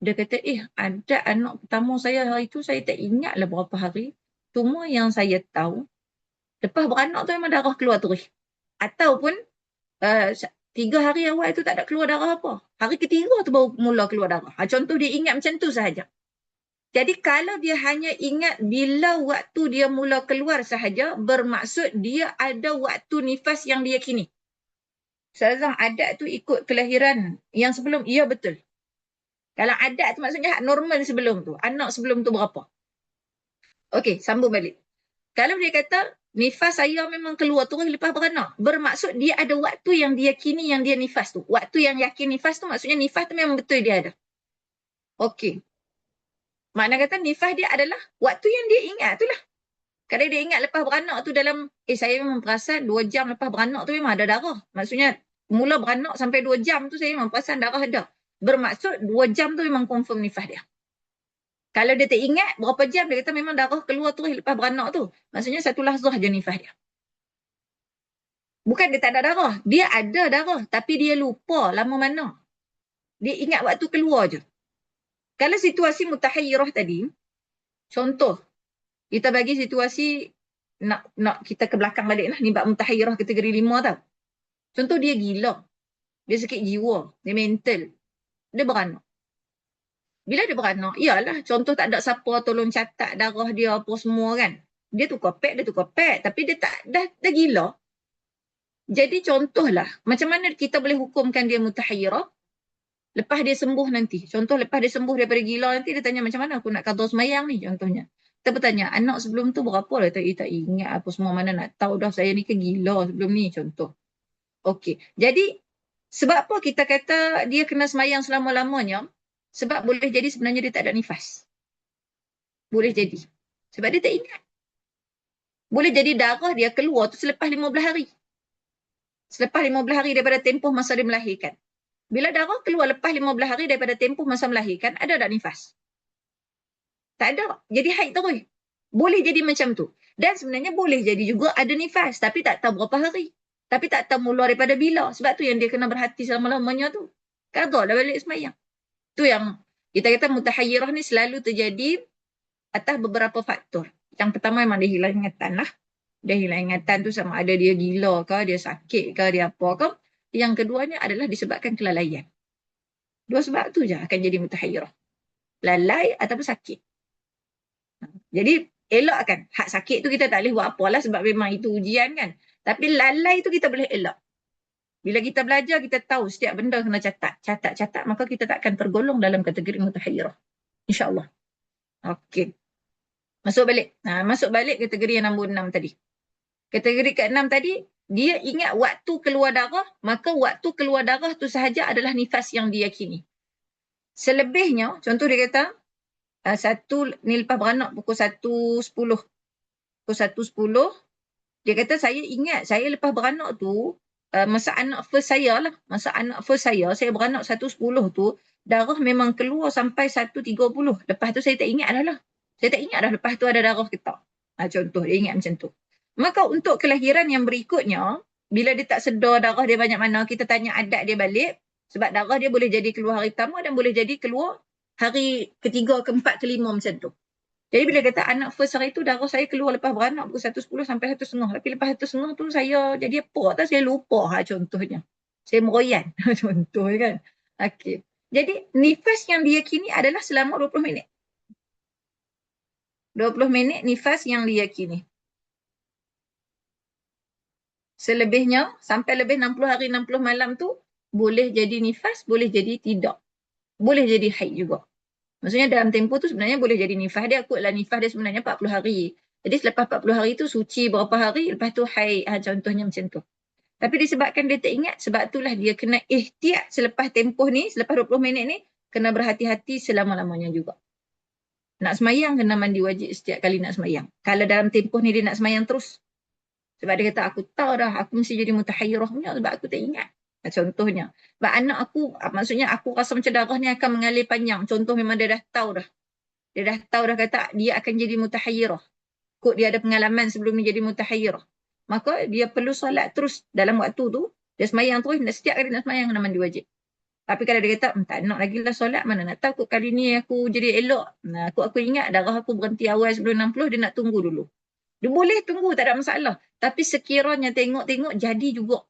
Dia kata, adat anak pertama saya hari tu, saya tak ingat lah berapa hari. Cuma yang saya tahu, lepas beranak tu memang darah keluar terus. Ataupun 3 hari awal tu tak ada keluar darah apa. Hari ketiga tu baru mula keluar darah. Contoh dia ingat macam tu sahaja. Jadi kalau dia hanya ingat bila waktu dia mula keluar sahaja, bermaksud dia ada waktu nifas yang diyakini. Ustazah, adat tu ikut kelahiran yang sebelum, ya betul. Kalau adat tu maksudnya normal sebelum tu. Anak sebelum tu berapa? Okey, sambung balik. Kalau dia kata, nifas saya memang keluar terus lepas beranak. Bermaksud dia ada waktu yang diyakini yang dia nifas tu. Waktu yang yakin nifas tu maksudnya nifas tu memang betul dia ada. Okey. Makna kata nifas dia adalah waktu yang dia ingat tu lah. Kalau dia ingat lepas beranak tu dalam, saya memang perasan 2 jam lepas beranak tu memang ada darah. Maksudnya mula beranak sampai 2 jam tu saya memang perasan darah ada. Bermaksud 2 jam tu memang confirm nifas dia. Kalau dia tak ingat berapa jam, dia kata memang darah keluar terus lepas beranak tu. Maksudnya satu lahzah je nifas dia. Bukan dia tak ada darah. Dia ada darah. Tapi dia lupa lama mana. Dia ingat waktu keluar je. Kalau situasi mutahayyirah tadi, contoh, kita bagi situasi, nak kita ke belakang balik lah. Ni bab mutahayyirah kategori 5 tau. Contoh dia gila. Dia sakit jiwa. Dia mental. Dia beranak. Bila dia beranak, iyalah contoh tak ada siapa tolong catat darah dia apa semua kan. Dia tukar pad. Tapi dia tak, dah gila. Jadi contohlah, macam mana kita boleh hukumkan dia mutahayyirah lepas dia sembuh nanti. Contoh lepas dia sembuh daripada gila nanti, dia tanya macam mana aku nak qada semayang ni contohnya. Kita bertanya, anak sebelum tu berapa lah? Tak ingat apa semua, mana nak tahu dah saya ni ke gila sebelum ni contoh. Okey, jadi sebab apa kita kata dia kena semayang selama-lamanya? Sebab boleh jadi sebenarnya dia tak ada nifas. Boleh jadi. Sebab dia tak ingat. Boleh jadi darah dia keluar tu selepas 15 hari. Selepas 15 hari daripada tempoh masa dia melahirkan. Bila darah keluar lepas 15 hari daripada tempoh masa melahirkan, ada tak nifas? Tak ada. Jadi haid terus. Boleh jadi macam tu. Dan sebenarnya boleh jadi juga ada nifas. Tapi tak tahu berapa hari. Tapi tak tahu mula daripada bila. Sebab tu yang dia kena berhati selama-lamanya tu. Qadha dah balik semayang. Tu yang kita kata mutahayyirah ni selalu terjadi atas beberapa faktor. Yang pertama memang dia hilang ingatan lah. Dia hilang ingatan tu sama ada dia gila ke, dia sakit ke, dia apa ke. Yang keduanya adalah disebabkan kelalaian. Dua sebab tu je akan jadi mutahayyirah. Lalai ataupun sakit. Jadi elakkan. Hak sakit tu kita tak boleh buat apalah sebab memang itu ujian kan. Tapi lalai tu kita boleh elak. Bila kita belajar, kita tahu setiap benda kena catat. Catat-catat, maka kita tak akan tergolong dalam kategori mutahayyirah. InsyaAllah. Okey. Masuk balik. Masuk balik kategori yang nombor 6 tadi. Kategori ke-6 tadi, dia ingat waktu keluar darah, maka waktu keluar darah tu sahaja adalah nifas yang diyakini. Selebihnya, contoh dia kata, satu ni lepas beranak pukul 1.10. Pukul 1.10, dia kata saya ingat saya lepas beranak tu, masa anak first saya lah, masa anak first saya beranak 1.10 tu, darah memang keluar sampai 1.30. Lepas tu saya tak ingat dah lah. Saya tak ingat dah lepas tu ada darah ke tak. Contoh, dia ingat macam tu. Maka untuk kelahiran yang berikutnya, bila dia tak sedar darah dia banyak mana, kita tanya adat dia balik, sebab darah dia boleh jadi keluar hari pertama dan boleh jadi keluar hari ketiga, keempat, kelima macam tu. Jadi bila kata anak first hari tu darah saya keluar lepas beranak pukul 1.10 sampai 1.30. Tapi lepas 1.30 tu saya jadi apa? Tak saya lupa contohnya. Saya meroyan contoh kan. Okey. Jadi nifas yang diyakini adalah selama 20 minit. 20 minit nifas yang diyakini. Selebihnya sampai lebih 60 hari 60 malam tu boleh jadi nifas, boleh jadi tidak. Boleh jadi haid juga. Maksudnya dalam tempoh tu sebenarnya boleh jadi nifas dia. Akutlah nifas dia sebenarnya 40 hari. Jadi selepas 40 hari tu suci berapa hari, lepas tu haid. Contohnya macam tu. Tapi disebabkan dia tak ingat, sebab itulah dia kena ihtiyat selepas tempoh ni, selepas 20 minit ni, kena berhati-hati selama-lamanya juga. Nak semayang kena mandi wajib setiap kali nak semayang. Kalau dalam tempoh ni dia nak semayang terus. Sebab dia kata, aku tahu dah, aku mesti jadi mutahayyirah punya sebab aku tak ingat. Contohnya. Sebab anak aku, maksudnya aku rasa macam darah ni akan mengalir panjang. Contoh memang dia dah tahu dah. Dia dah tahu dah kata dia akan jadi mutahayyirah. Kok dia ada pengalaman sebelum ni jadi mutahayyirah. Maka dia perlu solat terus dalam waktu tu. Dia semayang terus, setiap kali nak semayang kena mandi wajib. Tapi kalau dia kata, tak nak lagi lah solat, mana nak tahu kok kali ni aku jadi elok. Aku ingat darah aku berhenti awal sebelum 60, dia nak tunggu dulu. Dia boleh tunggu, tak ada masalah. Tapi sekiranya tengok-tengok jadi juga.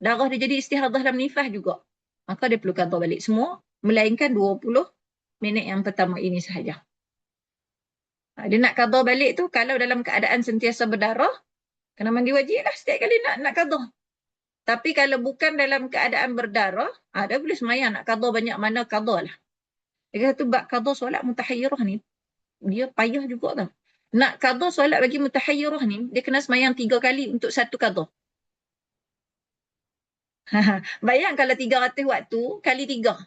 Darah dia jadi istihadah dalam nifas juga. Maka dia perlu qadha balik semua. Melainkan 20 minit yang pertama ini sahaja. Dia nak qadha balik tu, kalau dalam keadaan sentiasa berdarah, kena mandi wajib lah setiap kali nak qadha. Tapi kalau bukan dalam keadaan berdarah, dia boleh semayang nak qadha banyak mana, qadha lah. Dia kata bab qadha solat mutahayyirah ni, dia payah juga tau. Nak qadha solat bagi mutahayyirah ni, dia kena semayang 3 kali untuk satu qadha. Bayang kalau 300 waktu, kali 3.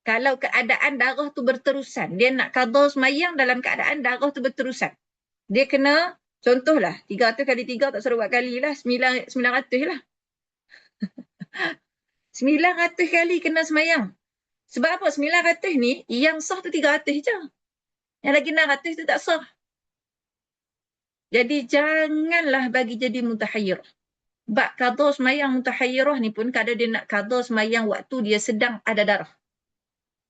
Kalau keadaan darah tu berterusan, dia nak qadha semayang dalam keadaan darah tu berterusan. Dia kena, contohlah, 300 kali 3 tak suruh buat kali lah, 900 lah. 900 kali kena semayang. Sebab apa? 900 ni, yang sah tu 300 je. Yang lagi 600 tu tak sah. Jadi janganlah bagi jadi mutahayyirah. Bab qadha semayang mutahayyirah ni pun, kadang dia nak qadha semayang waktu dia sedang ada darah.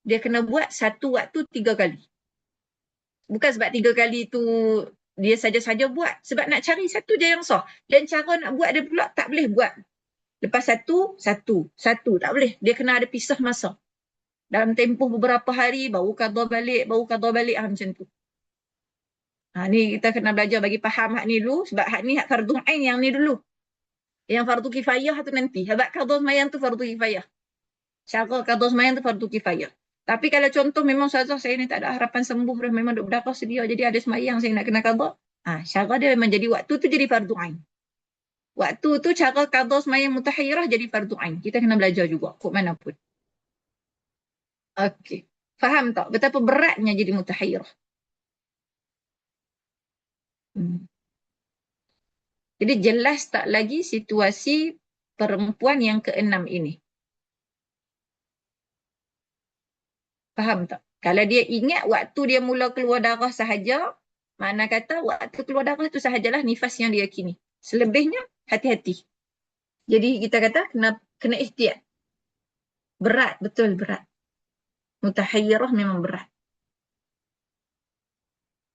Dia kena buat satu waktu 3 kali. Bukan sebab 3 kali tu dia saja-saja buat. Sebab nak cari satu je yang sah. Dan cara nak buat dia pula tak boleh buat. Lepas satu. Tak boleh. Dia kena ada pisah masa. Dalam tempoh beberapa hari, baru qadha balik macam tu. Ni kita kena belajar bagi faham hak ni dulu. Sebab hak ni hak fardu ain yang ni dulu. Yang fardu kifayah tu nanti. Sebab qadha semayang tu fardu kifayah. Cara qadha semayang tu fardu kifayah. Tapi kalau contoh memang ustazah saya ni tak ada harapan sembuh dah, memang duk berdarah sedia, jadi ada semayang saya nak kena qadha. Cara dia memang jadi waktu tu jadi fardu ain. Waktu tu cara qadha semayang mutahayyirah jadi fardu ain. Kita kena belajar juga kok mana pun. Okey. Faham tak betapa beratnya jadi mutahayyirah? Jadi jelas tak lagi situasi perempuan yang keenam ini. Faham tak? Kalau dia ingat waktu dia mula keluar darah sahaja, makna kata waktu keluar darah tu sahajalah nifas yang dia yakini. Selebihnya, hati-hati. Jadi kita kata kena ihtiyat. Berat, betul berat. Mutahayyirah memang berat.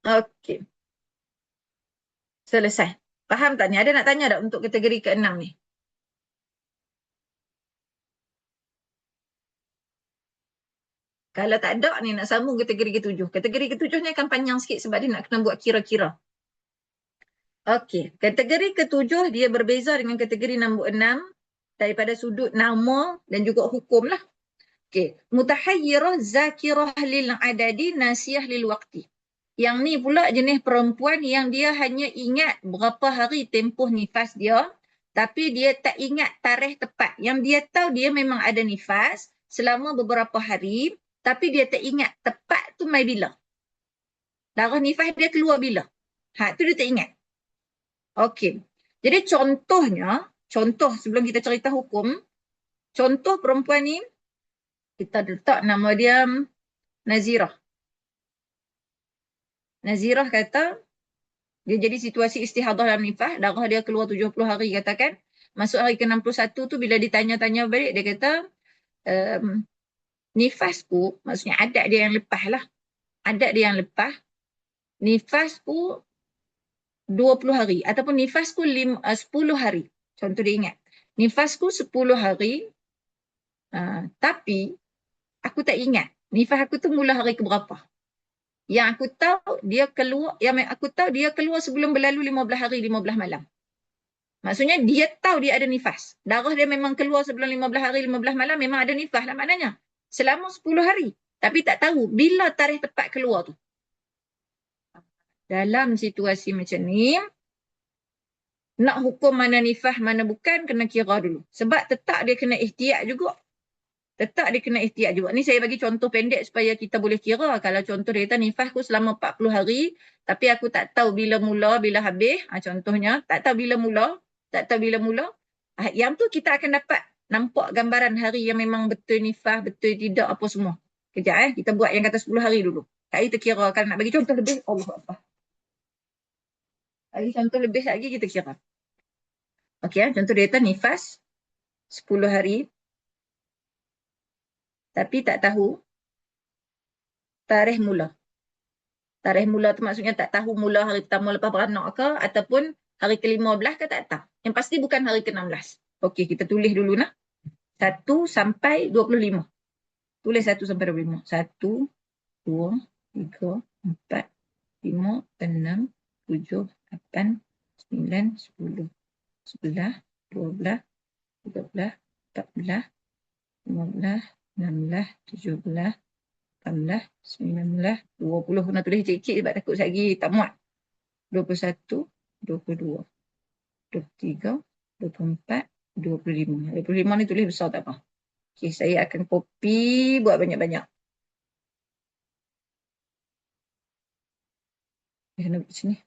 Okey. Selesai. Faham tak ni? Ada nak tanya tak untuk kategori keenam ni? Kalau tak ada ni nak sambung kategori ketujuh. Kategori ketujuh ni akan panjang sikit sebab dia nak kena buat kira-kira. Okey, kategori ketujuh dia berbeza dengan kategori nombor 6 daripada sudut nama dan juga hukum lah. Okey, mutahayyirah zakirah lil adadi nasiyah lil waqti. Yang ni pula jenis perempuan yang dia hanya ingat berapa hari tempoh nifas dia, tapi dia tak ingat tarikh tepat. Yang dia tahu dia memang ada nifas selama beberapa hari, tapi dia tak ingat tepat tu mai bila. Darah nifas dia keluar bila. Tu dia tak ingat. Okey. Jadi contoh sebelum kita cerita hukum, contoh perempuan ni, kita letak nama dia Nazirah. Nazirah kata, dia jadi situasi istihadah dalam nifas, darah dia keluar 70 hari katakan. Masuk hari ke-61 tu bila ditanya-tanya balik, dia kata, nifasku, maksudnya adat dia yang lepas lah. Adat dia yang lepas, nifasku 20 hari ataupun nifasku 10 hari. Contoh dia ingat. Nifasku 10 hari, tapi aku tak ingat. Nifas aku tu mula hari ke berapa. Yang aku tahu dia keluar sebelum berlalu 15 hari, 15 malam. Maksudnya dia tahu dia ada nifas. Darah dia memang keluar sebelum 15 hari, 15 malam memang ada nifas lah maknanya. Selama 10 hari. Tapi tak tahu bila tarikh tepat keluar tu. Dalam situasi macam ni, nak hukum mana nifas, mana bukan, kena kira dulu. Sebab tetap dia kena ihtiyat juga. Ni saya bagi contoh pendek supaya kita boleh kira. Kalau contoh dia kata nifasku selama 40 hari, tapi aku tak tahu bila mula, bila habis. Contohnya, tak tahu bila mula. Yang tu kita akan dapat nampak gambaran hari yang memang betul nifas, betul tidak, apa semua. Kejap kita buat yang kata 10 hari dulu. Kita kira. Kalau nak bagi contoh lebih, Allah. Bagi contoh lebih lagi kita kira. Okey, contoh dia kata nifas 10 hari, tapi tak tahu tarikh mula. Tarikh mula tu maksudnya tak tahu mula hari pertama lepas beranak ke ataupun hari ke-15 ke tak tahu. Yang pasti bukan hari ke-16. Okey, kita tulis dulu nah. 1 sampai 25. Tulis 1 sampai 25. 1, 2, 3, 4, 5, 6, 7, 8, 9, 10, 11, 12, 13, 14, 15, 16, 17, 18, 19, 20. Nak tulis cik-cik sebab takut lagi tak muat. 21, 22, 23, 24, 25. 25 ni tulis besar tak apa. Okey, saya akan copy buat banyak-banyak. Kena buat sini.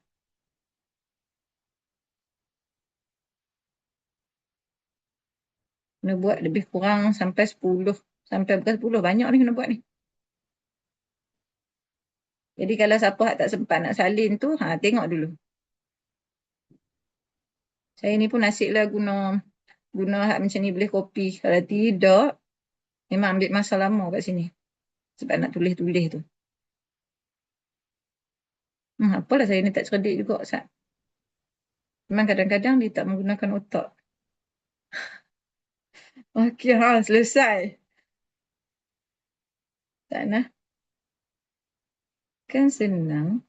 Kena buat lebih kurang sampai 10. Sampai bukan 10. Banyak ni kena buat ni. Jadi kalau siapa tak sempat nak salin tu, tengok dulu. Saya ni pun nasiblah guna hak macam ni boleh copy. Kalau tidak, memang ambil masa lama kat sini. Sebab nak tulis-tulis tu. Apalah saya ni tak cerdik juga, Ustaz. Memang kadang-kadang dia tak menggunakan otak. Okey, selesai. Tak nak. Kan senang.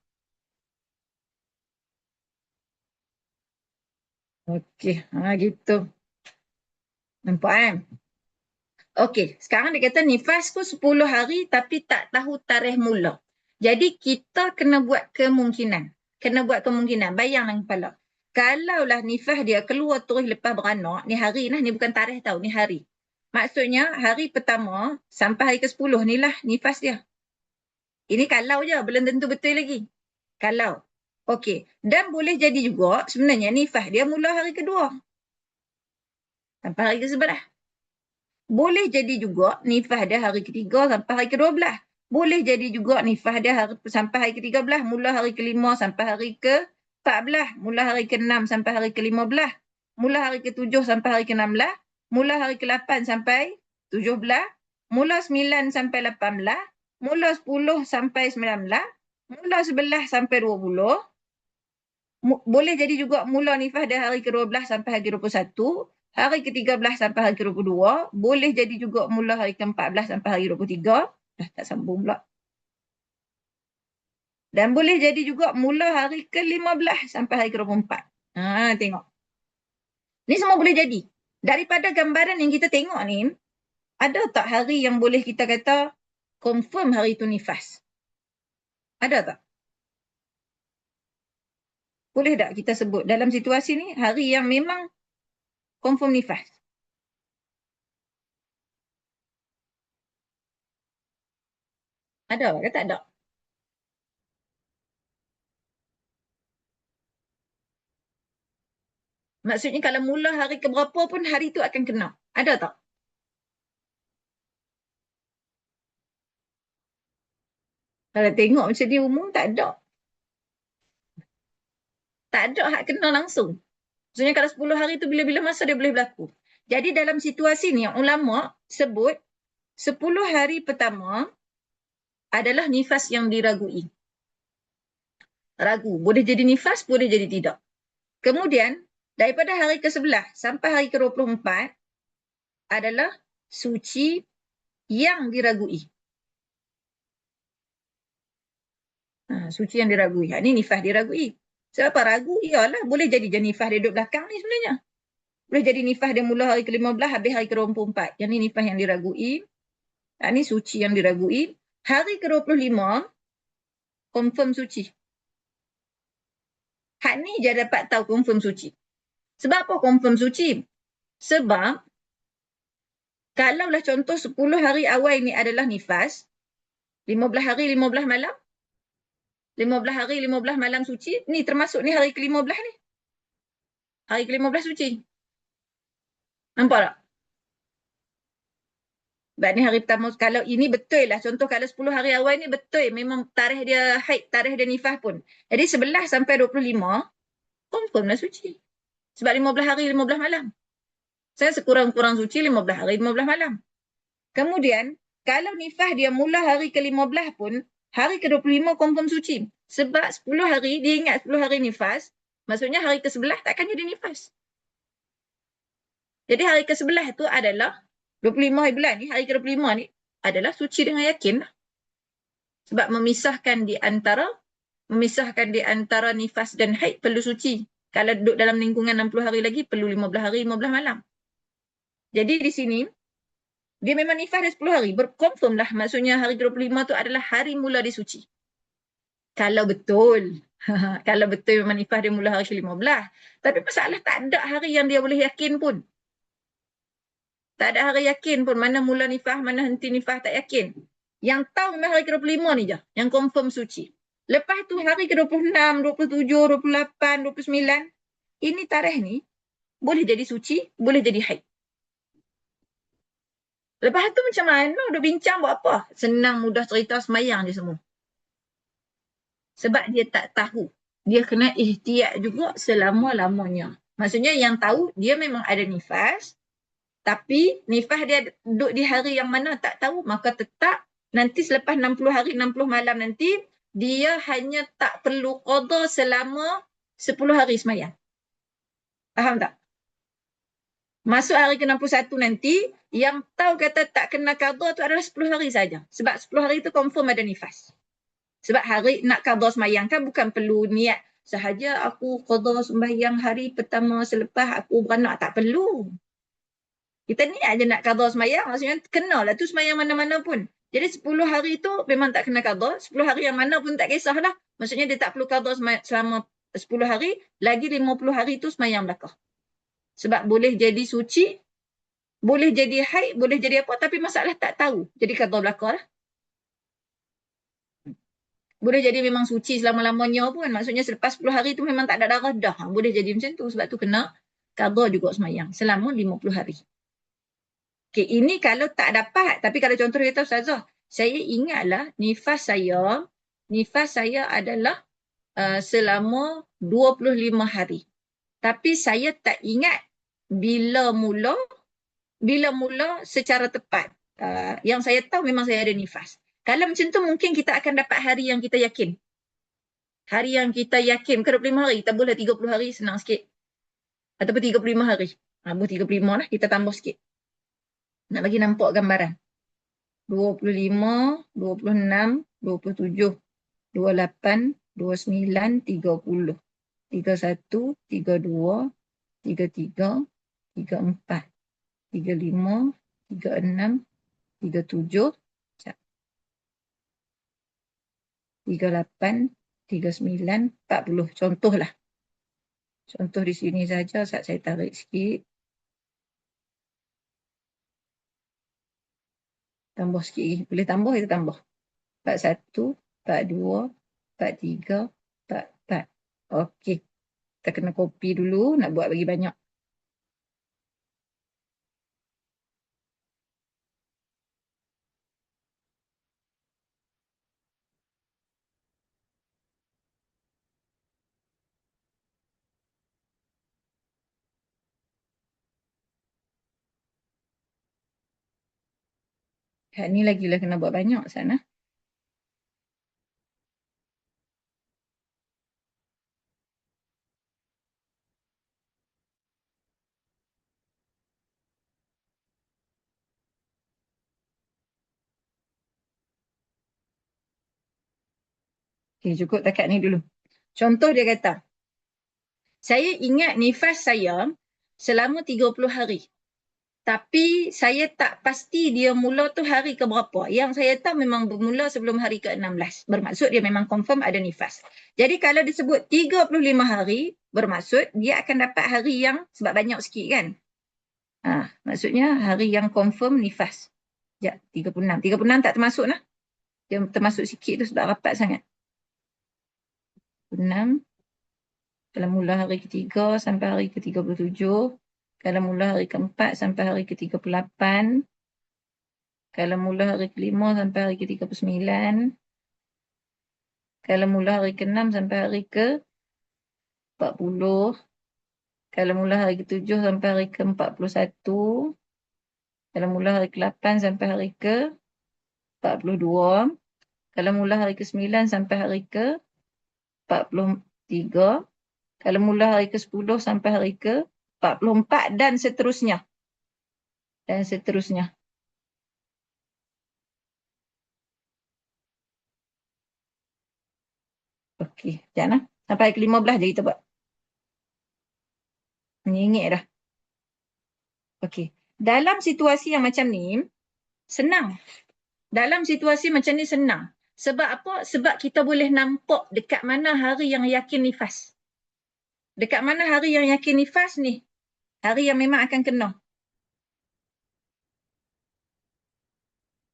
Okey, gitu. Nampak kan? Okey, sekarang dia kata nifasku 10 hari tapi tak tahu tarikh mula. Jadi kita kena buat kemungkinan. Bayang dalam kepala. Kalaulah nifas dia keluar terus lepas beranak, ni hari lah, ni bukan tarikh tau, ni hari. Maksudnya hari pertama sampai hari ke-10 ni lah nifas dia. Ini kalau je, belum tentu betul lagi. Kalau. Okey. Dan boleh jadi juga sebenarnya nifas dia mula hari kedua sampai hari ke-11. Boleh jadi juga nifas dia hari ketiga sampai hari ke-12. Boleh jadi juga nifas dia sampai hari ke-13, mula hari ke-5 sampai hari ke-14, mula hari ke-6 sampai hari ke-15, mula hari ke-7 sampai hari ke-16, mula hari ke-8 sampai 17, mula 9 sampai 18, mula 10 sampai 19, mula 11 sampai 20. Boleh jadi juga mula nifas dia hari ke-12 sampai hari ke-21, hari ke-13 sampai hari ke-22, boleh jadi juga mula hari ke-14 sampai hari ke-23, dah tak sambung pula. Dan boleh jadi juga mula hari ke-15 sampai hari ke-24. Tengok. Ni semua boleh jadi. Daripada gambaran yang kita tengok ni, ada tak hari yang boleh kita kata confirm hari itu nifas? Ada tak? Boleh tak kita sebut dalam situasi ni hari yang memang confirm nifas? Ada ke tak ada? Maksudnya kalau mula hari keberapa pun hari tu akan kena. Ada tak? Kalau tengok macam ni umum tak ada. Tak ada hak kena langsung. Maksudnya kalau 10 hari tu bila-bila masa dia boleh berlaku. Jadi dalam situasi ni ulama sebut 10 hari pertama adalah nifas yang diragui. Ragu. Boleh jadi nifas, boleh jadi tidak. Kemudian daripada hari ke-11 sampai hari ke-24 adalah suci yang diragui. Suci yang diragui. Ini nifas diragui. Sebab apa ragu? Ialah boleh jadi nifas dia duduk belakang ni sebenarnya. Boleh jadi nifas dia mula hari ke-15 habis hari ke-24. Yang ni nifas yang diragui. Ini suci yang diragui. Hari ke-25 confirm suci. Hak ni je dapat tahu confirm suci. Sebab apa confirm suci? Sebab kalaulah contoh 10 hari awal ni adalah nifas, 15 hari 15 malam, 15 hari 15 malam suci, ni termasuk ni hari ke-15 ni. Hari ke-15 suci. Nampak tak? Sebab ni hari pertama, kalau ini betul lah. Contoh kalau 10 hari awal ni betul. Memang tarikh dia haid, tarikh dia nifas pun. Jadi 11 sampai 25, confirm lah suci. Sebab 15 hari 15 malam. Saya sekurang-kurang suci 15 hari 15 malam. Kemudian, kalau nifas dia mula hari ke-15 pun, hari ke-25 confirm suci. Sebab 10 hari, dia ingat 10 hari nifas, maksudnya hari ke-11 takkan jadi nifas. Jadi hari ke-11 tu adalah 25 hari bulan ni, hari ke-25 ni adalah suci dengan yakin lah. Sebab memisahkan di antara nifas dan haid perlu suci. Kalau duduk dalam lingkungan 60 hari lagi, perlu 15 hari, 15 malam. Jadi di sini, dia memang nifas dah 10 hari. Berkonfirm lah maksudnya hari ke-25 tu adalah hari mula dia suci. Kalau betul. Kalau betul memang nifas dia mula hari ke-15. Tapi masalah tak ada hari yang dia boleh yakin pun. Tak ada hari yakin pun mana mula nifas, mana henti nifas, tak yakin. Yang tahu memang hari ke-25 ni je, yang confirm suci. Lepas tu hari ke-26, 27, 28, 29, ini tarikh ni boleh jadi suci, boleh jadi haid. Lepas tu macam mana duk bincang buat apa? Senang mudah cerita semayang je semua. Sebab dia tak tahu. Dia kena ihtiyat juga selama-lamanya. Maksudnya yang tahu dia memang ada nifas, tapi nifas dia duduk di hari yang mana tak tahu, maka tetap nanti selepas 60 hari 60 malam nanti dia hanya tak perlu qada selama 10 hari semayang. Faham tak? Masuk hari ke-61 nanti, yang tahu kata tak kena qada tu adalah 10 hari saja. Sebab 10 hari tu confirm ada nifas. Sebab hari nak qada semayang kan bukan perlu niat sahaja aku qada sembahyang hari pertama selepas aku beranak, tak perlu. Kita ni aja nak qada semayang, maksudnya kenalah tu semayang mana-mana pun. Jadi 10 hari tu memang tak kena qada, 10 hari yang mana pun tak kisahlah. Maksudnya dia tak perlu qada selama 10 hari, lagi 50 hari tu semayang belakang. Sebab boleh jadi suci, boleh jadi haid, boleh jadi apa, tapi masalah tak tahu. Jadi qada belakang lah. Boleh jadi memang suci selama-lamanya pun. Maksudnya selepas 10 hari tu memang tak ada darah dah. Boleh jadi macam tu. Sebab tu kena qada juga semayang selama 50 hari. Okay, ini kalau tak dapat. Tapi kalau contoh dia kata, Ustazah, saya ingatlah nifas saya adalah selama 25 hari. Tapi saya tak ingat bila mula secara tepat. Yang saya tahu memang saya ada nifas. Kalau macam tu mungkin kita akan dapat hari yang kita yakin. Hari yang kita yakin, bukan 25 hari, kita boleh 30 hari senang sikit. Ataupun 35 hari. Habis 35 lah, kita tambah sikit. Nak bagi nampak gambaran. 25, 26, 27, 28, 29, 30, 31, 32, 33, 34, 35, 36, 37, 38, 39, 40. Contohlah. Contoh di sini saja, saya tarik sikit. Tambah sikit lagi. Boleh tambah, kita tambah. 41, 42, 43, 44. Okey. Kita kena copy dulu, nak buat bagi banyak. Ni lagi lah kena buat banyak sana. Okey, cukup takat ni dulu. Contoh dia kata, saya ingat nifas saya selama 30 hari. Tapi saya tak pasti dia mula tu hari ke berapa. Yang saya tahu memang bermula sebelum hari ke-16. Bermaksud dia memang confirm ada nifas. Jadi kalau disebut 35 hari, bermaksud dia akan dapat hari yang sebab banyak sikit kan. Maksudnya hari yang confirm nifas. Sekejap, 36. 36 tak termasuk lah. Dia termasuk sikit tu sebab rapat sangat. 36. Kalau mula hari ketiga sampai hari ke-37. Kalau mula hari ke-4 sampai hari ke-38. Kalau mula hari ke-5 sampai hari ke-39. Kalau mula hari ke-6 sampai hari ke-40. Kalau mula hari ke-7 sampai hari ke-41. Kalau mula hari ke-8 sampai hari ke-42. Kalau mula hari ke-9 sampai hari ke-43. Kalau mula hari ke-10 sampai hari ke-44 dan seterusnya. Dan seterusnya. Okey, sekejap lah. Sampai ke-15 je kita buat. Menyengit dah. Okey. Dalam situasi yang macam ni, senang. Dalam situasi macam ni senang. Sebab apa? Sebab kita boleh nampak dekat mana hari yang yakin nifas. Dekat mana hari yang yakin nifas ni? Hari yang memang akan kena.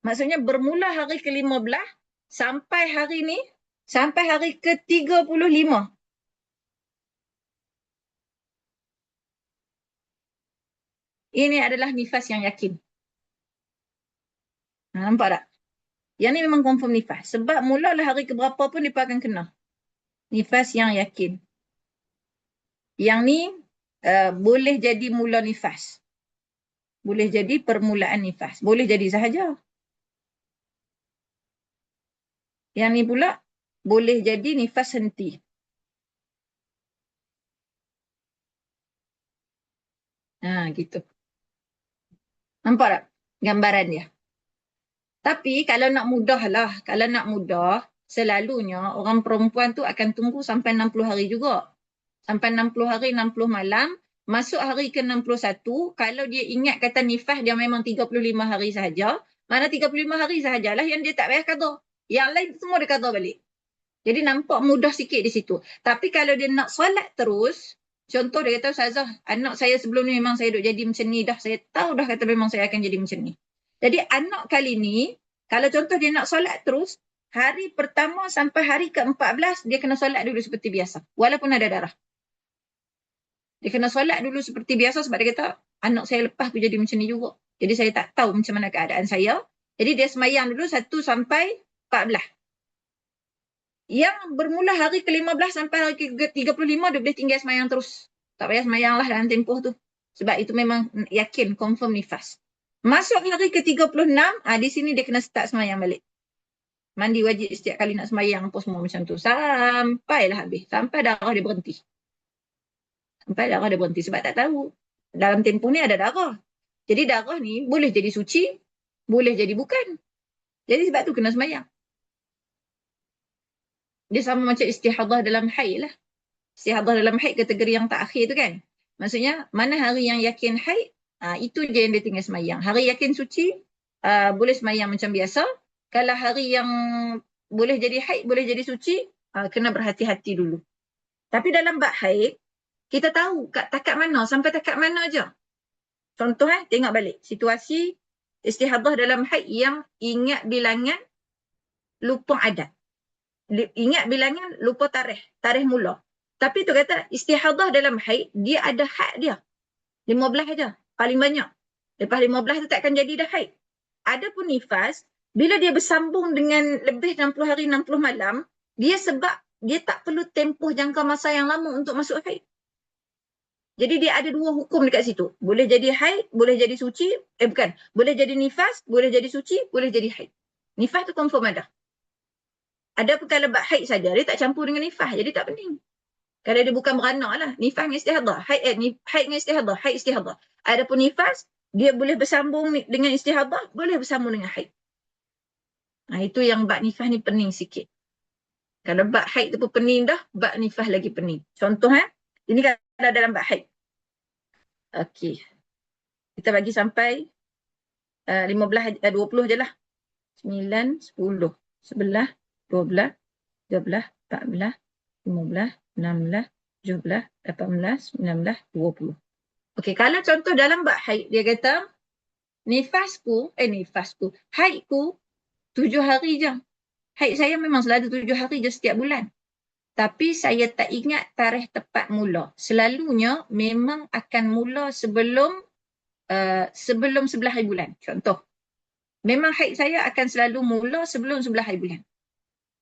Maksudnya bermula hari ke-15 sampai hari ni, sampai hari ke-35. Ini adalah nifas yang yakin. Nampak tak? Yang ni memang confirm nifas. Sebab mulalah hari keberapa pun dia akan kena. Nifas yang yakin. Yang ni boleh jadi mula nifas. Boleh jadi permulaan nifas. Boleh jadi sahaja. Yang ni pula boleh jadi nifas henti. Gitu. Nampak tak gambaran dia? Tapi kalau nak mudah lah, kalau nak mudah, selalunya orang perempuan tu akan tunggu sampai 60 hari juga. Sampai 60 hari, 60 malam, masuk hari ke-61, kalau dia ingat kata nifas dia memang 35 hari sahaja, mana 35 hari sahajalah yang dia tak payah qada. Yang lain semua dia qada balik. Jadi nampak mudah sikit di situ. Tapi kalau dia nak solat terus, contoh dia kata, Ustazah, anak saya sebelum ni memang saya duk jadi macam ni dah. Saya tahu dah kata memang saya akan jadi macam ni. Jadi anak kali ni, kalau contoh dia nak solat terus, hari pertama sampai hari ke-14 dia kena solat dulu seperti biasa. Walaupun ada darah. Dia kena solat dulu seperti biasa sebab dia kata, anak saya lepas aku jadi macam ni juga. Jadi saya tak tahu macam mana keadaan saya. Jadi dia semayang dulu 1 sampai 14. Yang bermula hari ke-15 sampai hari ke-35 dia boleh tinggal semayang terus. Tak payah semayang lah dalam tempoh tu. Sebab itu memang yakin, confirm nifas. Masuk hari ke-36, di sini dia kena start semayang balik. Mandi wajib setiap kali nak semayang apa semua macam tu. Sampailah habis. Sampai darah dia berhenti. Sampai darah dia berhenti sebab tak tahu. Dalam tempoh ni ada darah. Jadi darah ni boleh jadi suci, boleh jadi bukan. Jadi sebab tu kena semayang. Dia sama macam istihadah dalam haid lah. Istihadah dalam haid kategori yang tak akhir tu kan. Maksudnya, mana hari yang yakin haid, itu je yang dia tinggal semayang. Hari yakin suci, boleh semayang macam biasa. Kalau hari yang boleh jadi haid, boleh jadi suci, kena berhati-hati dulu. Tapi dalam bab haid, kita tahu kat takat mana, sampai takat mana je. Contoh tengok balik. Situasi istihadah dalam haid yang ingat bilangan, lupa adat. Ingat bilangan, lupa tarikh mula. Tapi tu kata istihadah dalam haid, dia ada had dia. 15 aja, paling banyak. Lepas 15 tu takkan jadi dah haid. Adapun nifas, bila dia bersambung dengan lebih 60 hari, 60 malam, dia sebab dia tak perlu tempoh jangka masa yang lama untuk masuk haid. Jadi dia ada dua hukum dekat situ. Boleh jadi haid, boleh jadi suci. Bukan. Boleh jadi nifas, boleh jadi suci, boleh jadi haid. Nifas tu confirm ada. Ada pun kalau bab haid saja, dia tak campur dengan nifas, jadi tak penting. Kalau dia bukan beranak lah, nifas dengan istihadah. Haid dengan istihadah, haid istihadah. Adapun nifas, dia boleh bersambung dengan istihadah, boleh bersambung dengan haid. Itu yang bab nifas ni pening sikit. Kalau bab haid tu pun pening dah, bab nifas lagi pening. Contoh ini kan ada dalam bab haid. Okey. Kita bagi sampai 15, 20 je lah. 9, 10, 11, 12, 13, 14, 15, 16, 17, 18, 19, 20. Okey, kalau contoh dalam bab haid, dia kata, haidku 7 hari je. Haid saya memang selalu 7 hari je setiap bulan. Tapi saya tak ingat tarikh tepat mula. Selalunya memang akan mula sebelum 11 hari bulan. Contoh. Memang haid saya akan selalu mula sebelum 11 hari bulan.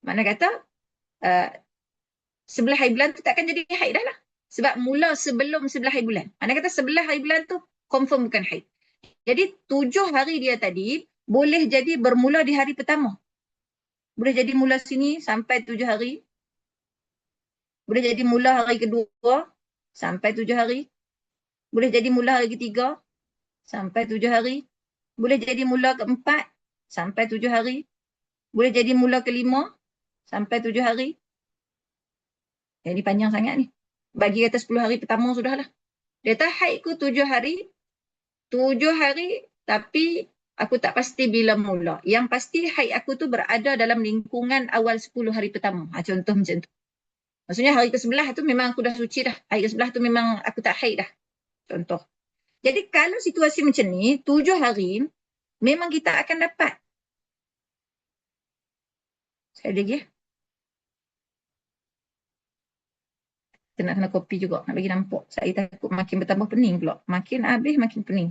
Makna kata, 11 hari bulan tu takkan jadi haid dah lah. Sebab mula sebelum 11 hari bulan. Makna kata 11 hari bulan tu confirm bukan haid. Jadi 7 hari dia tadi boleh jadi bermula di hari pertama. Boleh jadi mula sini sampai 7 hari. Boleh jadi mula hari kedua sampai 7 hari. Boleh jadi mula hari ketiga sampai 7 hari. Boleh jadi mula keempat sampai 7 hari. Boleh jadi mula kelima sampai 7 hari. Jadi panjang sangat ni. Bagi kata 10 hari pertama sudahlah. Dia kata haidku 7 hari. 7 hari tapi aku tak pasti bila mula. Yang pasti haid aku tu berada dalam lingkungan awal 10 hari pertama. Contoh macam tu. Maksudnya hari ke-11 tu memang aku dah suci dah. Hari ke-11 tu memang aku tak haid dah. Contoh. Jadi kalau situasi macam ni, 7 hari, memang kita akan dapat. Sekali lagi Kita nak kena kopi juga, nak bagi nampak. Saya takut makin bertambah pening pula. Makin habis, makin pening.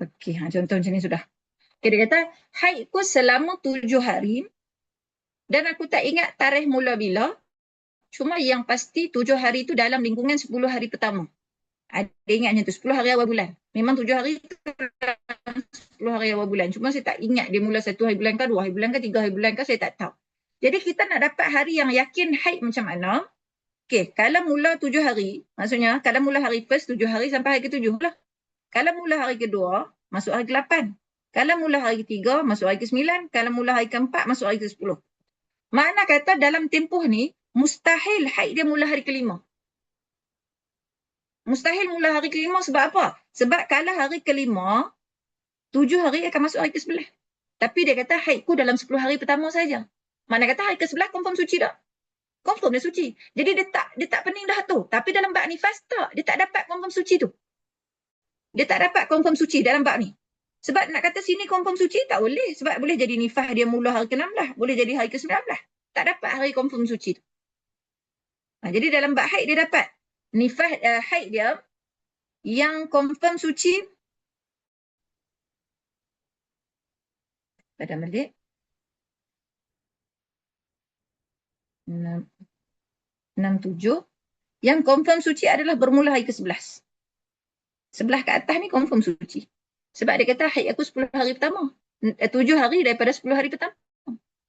Okey, contoh macam ni sudah. Okay, dia kata, haidku selama 7 hari dan aku tak ingat tarikh mula bila. Cuma yang pasti 7 hari tu dalam lingkungan 10 hari pertama. Dia ingatnya tu 10 hari awal bulan. Memang 7 hari tu 10 hari awal bulan. Cuma saya tak ingat dia mula 1 hari bulan ke, 2 hari bulan ke, 3 hari bulan ke, saya tak tahu. Jadi kita nak dapat hari yang yakin haid macam mana. Okey, kalau mula 7 hari, maksudnya kalau mula hari first 7 hari sampai hari ke-7 lah. Kalau mula hari kedua, masuk hari ke-8. Kalau mula hari ketiga, masuk hari ke-9. Kalau mula hari ke-4, masuk hari ke-10. Makna kata dalam tempoh ni, mustahil haid dia mula hari ke-5. Mustahil mula hari ke-5 sebab apa? Sebab kalau hari ke-5, 7 hari akan masuk hari ke-11. Tapi dia kata haidku dalam 10 hari pertama saja. Mana kata hari ke-11 confirm suci tak? Confirm dia suci. Jadi dia tak pening dah tu. Tapi dalam bab nifas tak. Dia tak dapat confirm suci tu. Dia tak dapat confirm suci dalam bab ni. Sebab nak kata sini confirm suci tak boleh. Sebab boleh jadi nifas dia mula hari ke-16. Boleh jadi hari ke-19. Tak dapat hari confirm suci tu. Jadi dalam bab haid dia dapat. Nifas haid dia yang confirm suci. Pada balik. 6-7. Yang confirm suci adalah bermula hari ke-11. Sebelah ke atas ni confirm suci. Sebab dia kata haid aku 10 hari pertama. 7 hari daripada 10 hari pertama.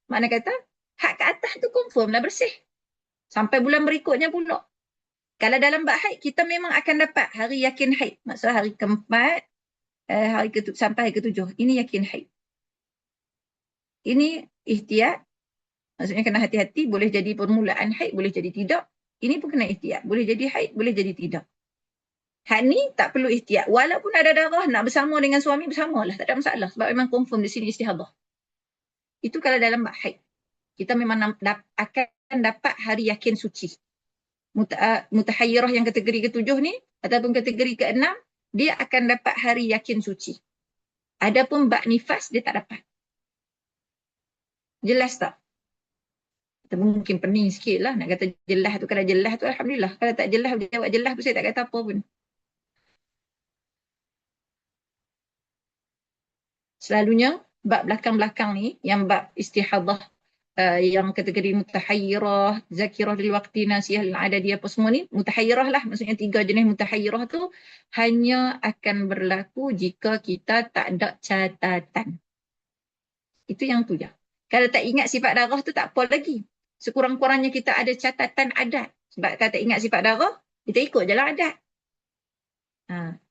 Makna kata had ke atas tu confirm lah bersih. Sampai bulan berikutnya pula. Kalau dalam bab haid kita memang akan dapat hari yakin haid. Maksudnya hari keempat sampai hari ke-7. Ini yakin haid. Ini ihtiyat. Maksudnya kena hati-hati. Boleh jadi permulaan haid, boleh jadi tidak. Ini pun kena ihtiyat. Boleh jadi haid, boleh jadi tidak. Had ni tak perlu ihtiyat. Walaupun ada darah nak bersama dengan suami, bersamalah. Tak ada masalah. Sebab memang confirm di sini istihadah. Itu kalau dalam bab haid. Kita memang akan dapat hari yakin suci. Mutahayyirah yang kategori ke-7 ni, ataupun kategori ke-6, dia akan dapat hari yakin suci. Adapun bab nifas, dia tak dapat. Jelas tak? Kita mungkin pening sikit lah nak kata jelas tu. Kalau jelas tu Alhamdulillah. Kalau tak jelas, jawab jelas pun saya tak kata apa pun. Selalunya, bab belakang-belakang ni, yang bab istihadah, yang kategori mutahayyirah, zakirah lil waqti, nasiyah lil adadiyah, apa semua ni, mutahayyirah lah. Maksudnya 3 jenis mutahayyirah tu hanya akan berlaku jika kita tak ada catatan. Itu yang tu je. Kalau tak ingat sifat darah tu tak apa lagi. Sekurang-kurangnya kita ada catatan adat. Sebab kalau tak ingat sifat darah, kita ikut je lah adat.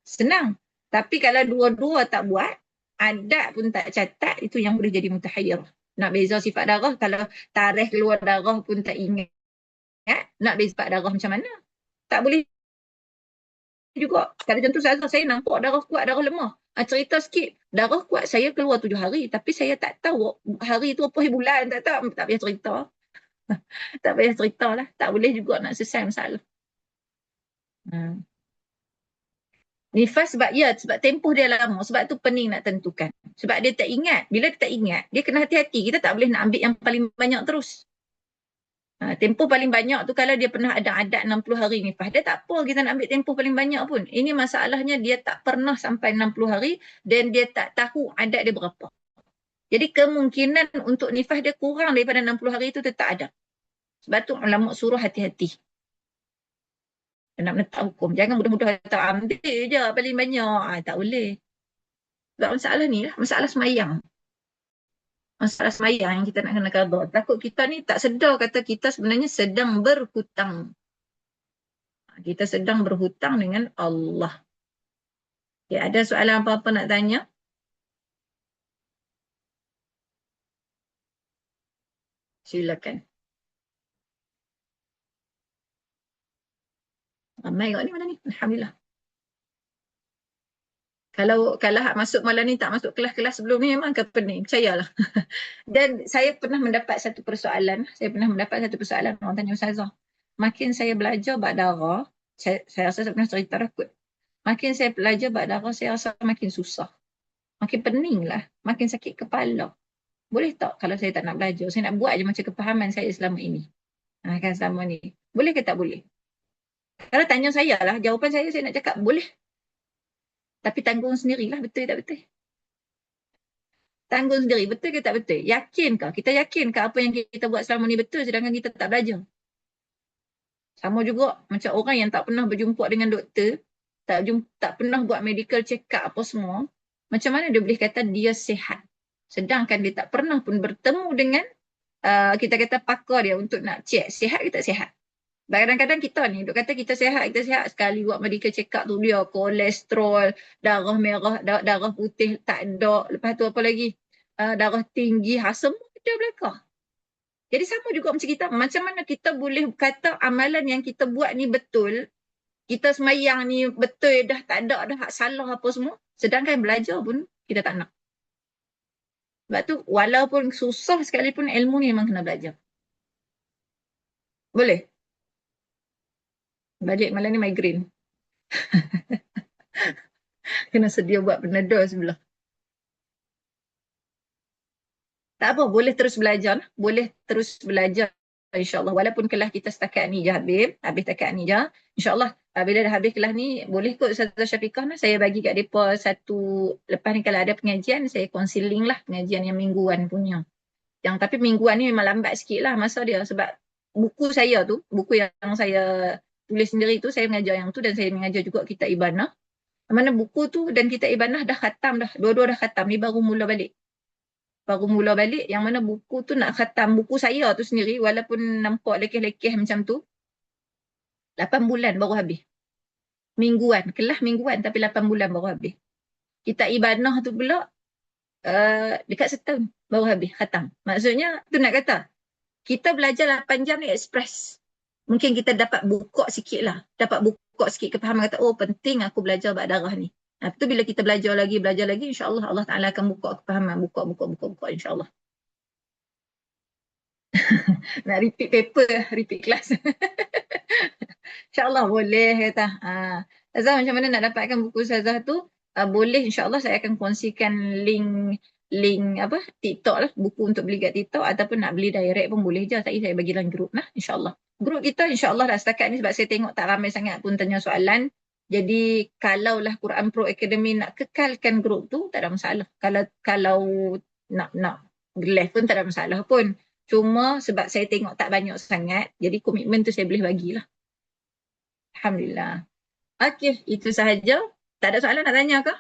Senang. Tapi kalau dua-dua tak buat, adat pun tak catat, itu yang boleh jadi mutahayyirah. Nak beza sifat darah, kalau tarikh keluar darah pun tak ingat, nak beza sifat darah macam mana? Tak boleh juga. Kalau contoh saya nampak darah kuat, darah lemah. Cerita sikit, darah kuat saya keluar 7 hari, tapi saya tak tahu hari tu apa bulan, tak tahu, tak payah cerita. Tak payah cerita lah. Tak boleh juga nak selesai masalah. Nifas sebab tempoh dia lama. Sebab tu pening nak tentukan. Sebab dia tak ingat. Bila dia tak ingat, dia kena hati-hati. Kita tak boleh nak ambil yang paling banyak terus. Tempoh paling banyak tu kalau dia pernah ada adat 60 hari nifas. Dia tak apa kita nak ambil tempoh paling banyak pun. Ini masalahnya dia tak pernah sampai 60 hari dan dia tak tahu adat dia berapa. Jadi kemungkinan untuk nifas dia kurang daripada 60 hari itu tetap ada. Sebab tu ulama suruh hati-hati. Nak menetap hukum. Jangan mudah-mudah kata ambil je paling banyak. Tak boleh. Sebab masalah ni lah. Masalah semayang. Masalah semayang yang kita nak kena qada. Takut kita ni tak sedar kata kita sebenarnya sedang berhutang. Kita sedang berhutang dengan Allah. Okay, ada soalan apa-apa nak tanya? Silakan. Ramai kat ni mana ni? Alhamdulillah. Kalau hak masuk malam ni tak masuk kelas-kelas sebelum ni memang akan pening. Percayalah. Dan saya pernah mendapat satu persoalan. Orang tanya Ustazah. Makin saya belajar bab darah, saya rasa saya pernah cerita dah kot. Makin saya belajar bab darah, saya rasa makin susah. Makin pening lah. Makin sakit kepala. Boleh tak kalau saya tak nak belajar? Saya nak buat je macam kepahaman saya selama ini. Kan selama ni. Boleh ke tak boleh? Kalau tanya saya lah, jawapan saya nak cakap boleh. Tapi tanggung sendirilah, betul tak betul? Tanggung sendiri, betul ke tak betul? Yakinkah? Kita yakinkah apa yang kita buat selama ni betul sedangkan kita tak belajar? Sama juga macam orang yang tak pernah berjumpa dengan doktor, tak pernah buat medical check-up apa semua, macam mana dia boleh kata dia sihat? Sedangkan dia tak pernah pun bertemu dengan kita kata pakar dia untuk nak check sihat ke tak sihat. Kadang-kadang kita ni duk kata kita sihat sekali buat medical check-up tu dia kolesterol, darah merah, darah putih tak ada, lepas tu apa lagi? Darah tinggi, semua ada belakang. Jadi sama juga macam kita, macam mana kita boleh kata amalan yang kita buat ni betul, kita semayang ni betul dah tak ada hak salah apa semua, sedangkan belajar pun kita tak nak. Sebab tu walaupun susah sekalipun ilmu ni memang kena belajar. Boleh? Balik malam ni migraine. Kena sedia buat Panadol sebelah. Tak apa, boleh terus belajar. Boleh terus belajar, insyaAllah. Walaupun kelas kita setakat ni je habis setakat ni je. InsyaAllah, bila dah habis kelas ni, boleh kot Ustazah Syafiqah lah. Saya bagi kat mereka satu, lepas ni kalau ada pengajian, saya counselling lah pengajian yang mingguan punya. Yang tapi mingguan ni memang lambat sikit lah masa dia. Sebab buku saya tu, buku yang saya tulis sendiri tu, saya mengajar yang tu dan saya mengajar juga kitab Ibanah. Mana buku tu dan kitab Ibanah dah khatam dah. Dua-dua dah khatam. Ni baru mula balik. Baru mula balik yang mana buku tu nak khatam. Buku saya tu sendiri walaupun nampak lekeh-lekeh macam tu, 8 bulan baru habis. Mingguan. Kelas mingguan tapi 8 bulan baru habis. Kitab Ibanah tu pula dekat setahun baru habis khatam. Maksudnya tu nak kata kita belajar 8 jam ni ekspres. Mungkin kita dapat buka sikit lah. Dapat buka sikit kepahaman kata, oh penting aku belajar bab darah ni. Itu bila kita belajar lagi, insyaAllah Allah Ta'ala akan buka kepahaman. Buka, insyaAllah. Nak repeat paper, repeat kelas. InsyaAllah boleh kata. Azhar macam mana nak dapatkan buku Ustazah tu? Boleh insyaAllah saya akan kongsikan link apa TikTok lah, buku untuk beli kat TikTok ataupun nak beli direct pun boleh je. Tadi saya bagi dalam grup lah insyaAllah. Grup kita insyaAllah dah setakat ni sebab saya tengok tak ramai sangat pun tanya soalan. Jadi kalaulah Quran Pro Academy nak kekalkan grup tu tak ada masalah. Kalau nak live pun tak ada masalah pun. Cuma sebab saya tengok tak banyak sangat, jadi komitmen tu saya boleh bagilah. Alhamdulillah. Okey, itu sahaja. Tak ada soalan nak tanya ke?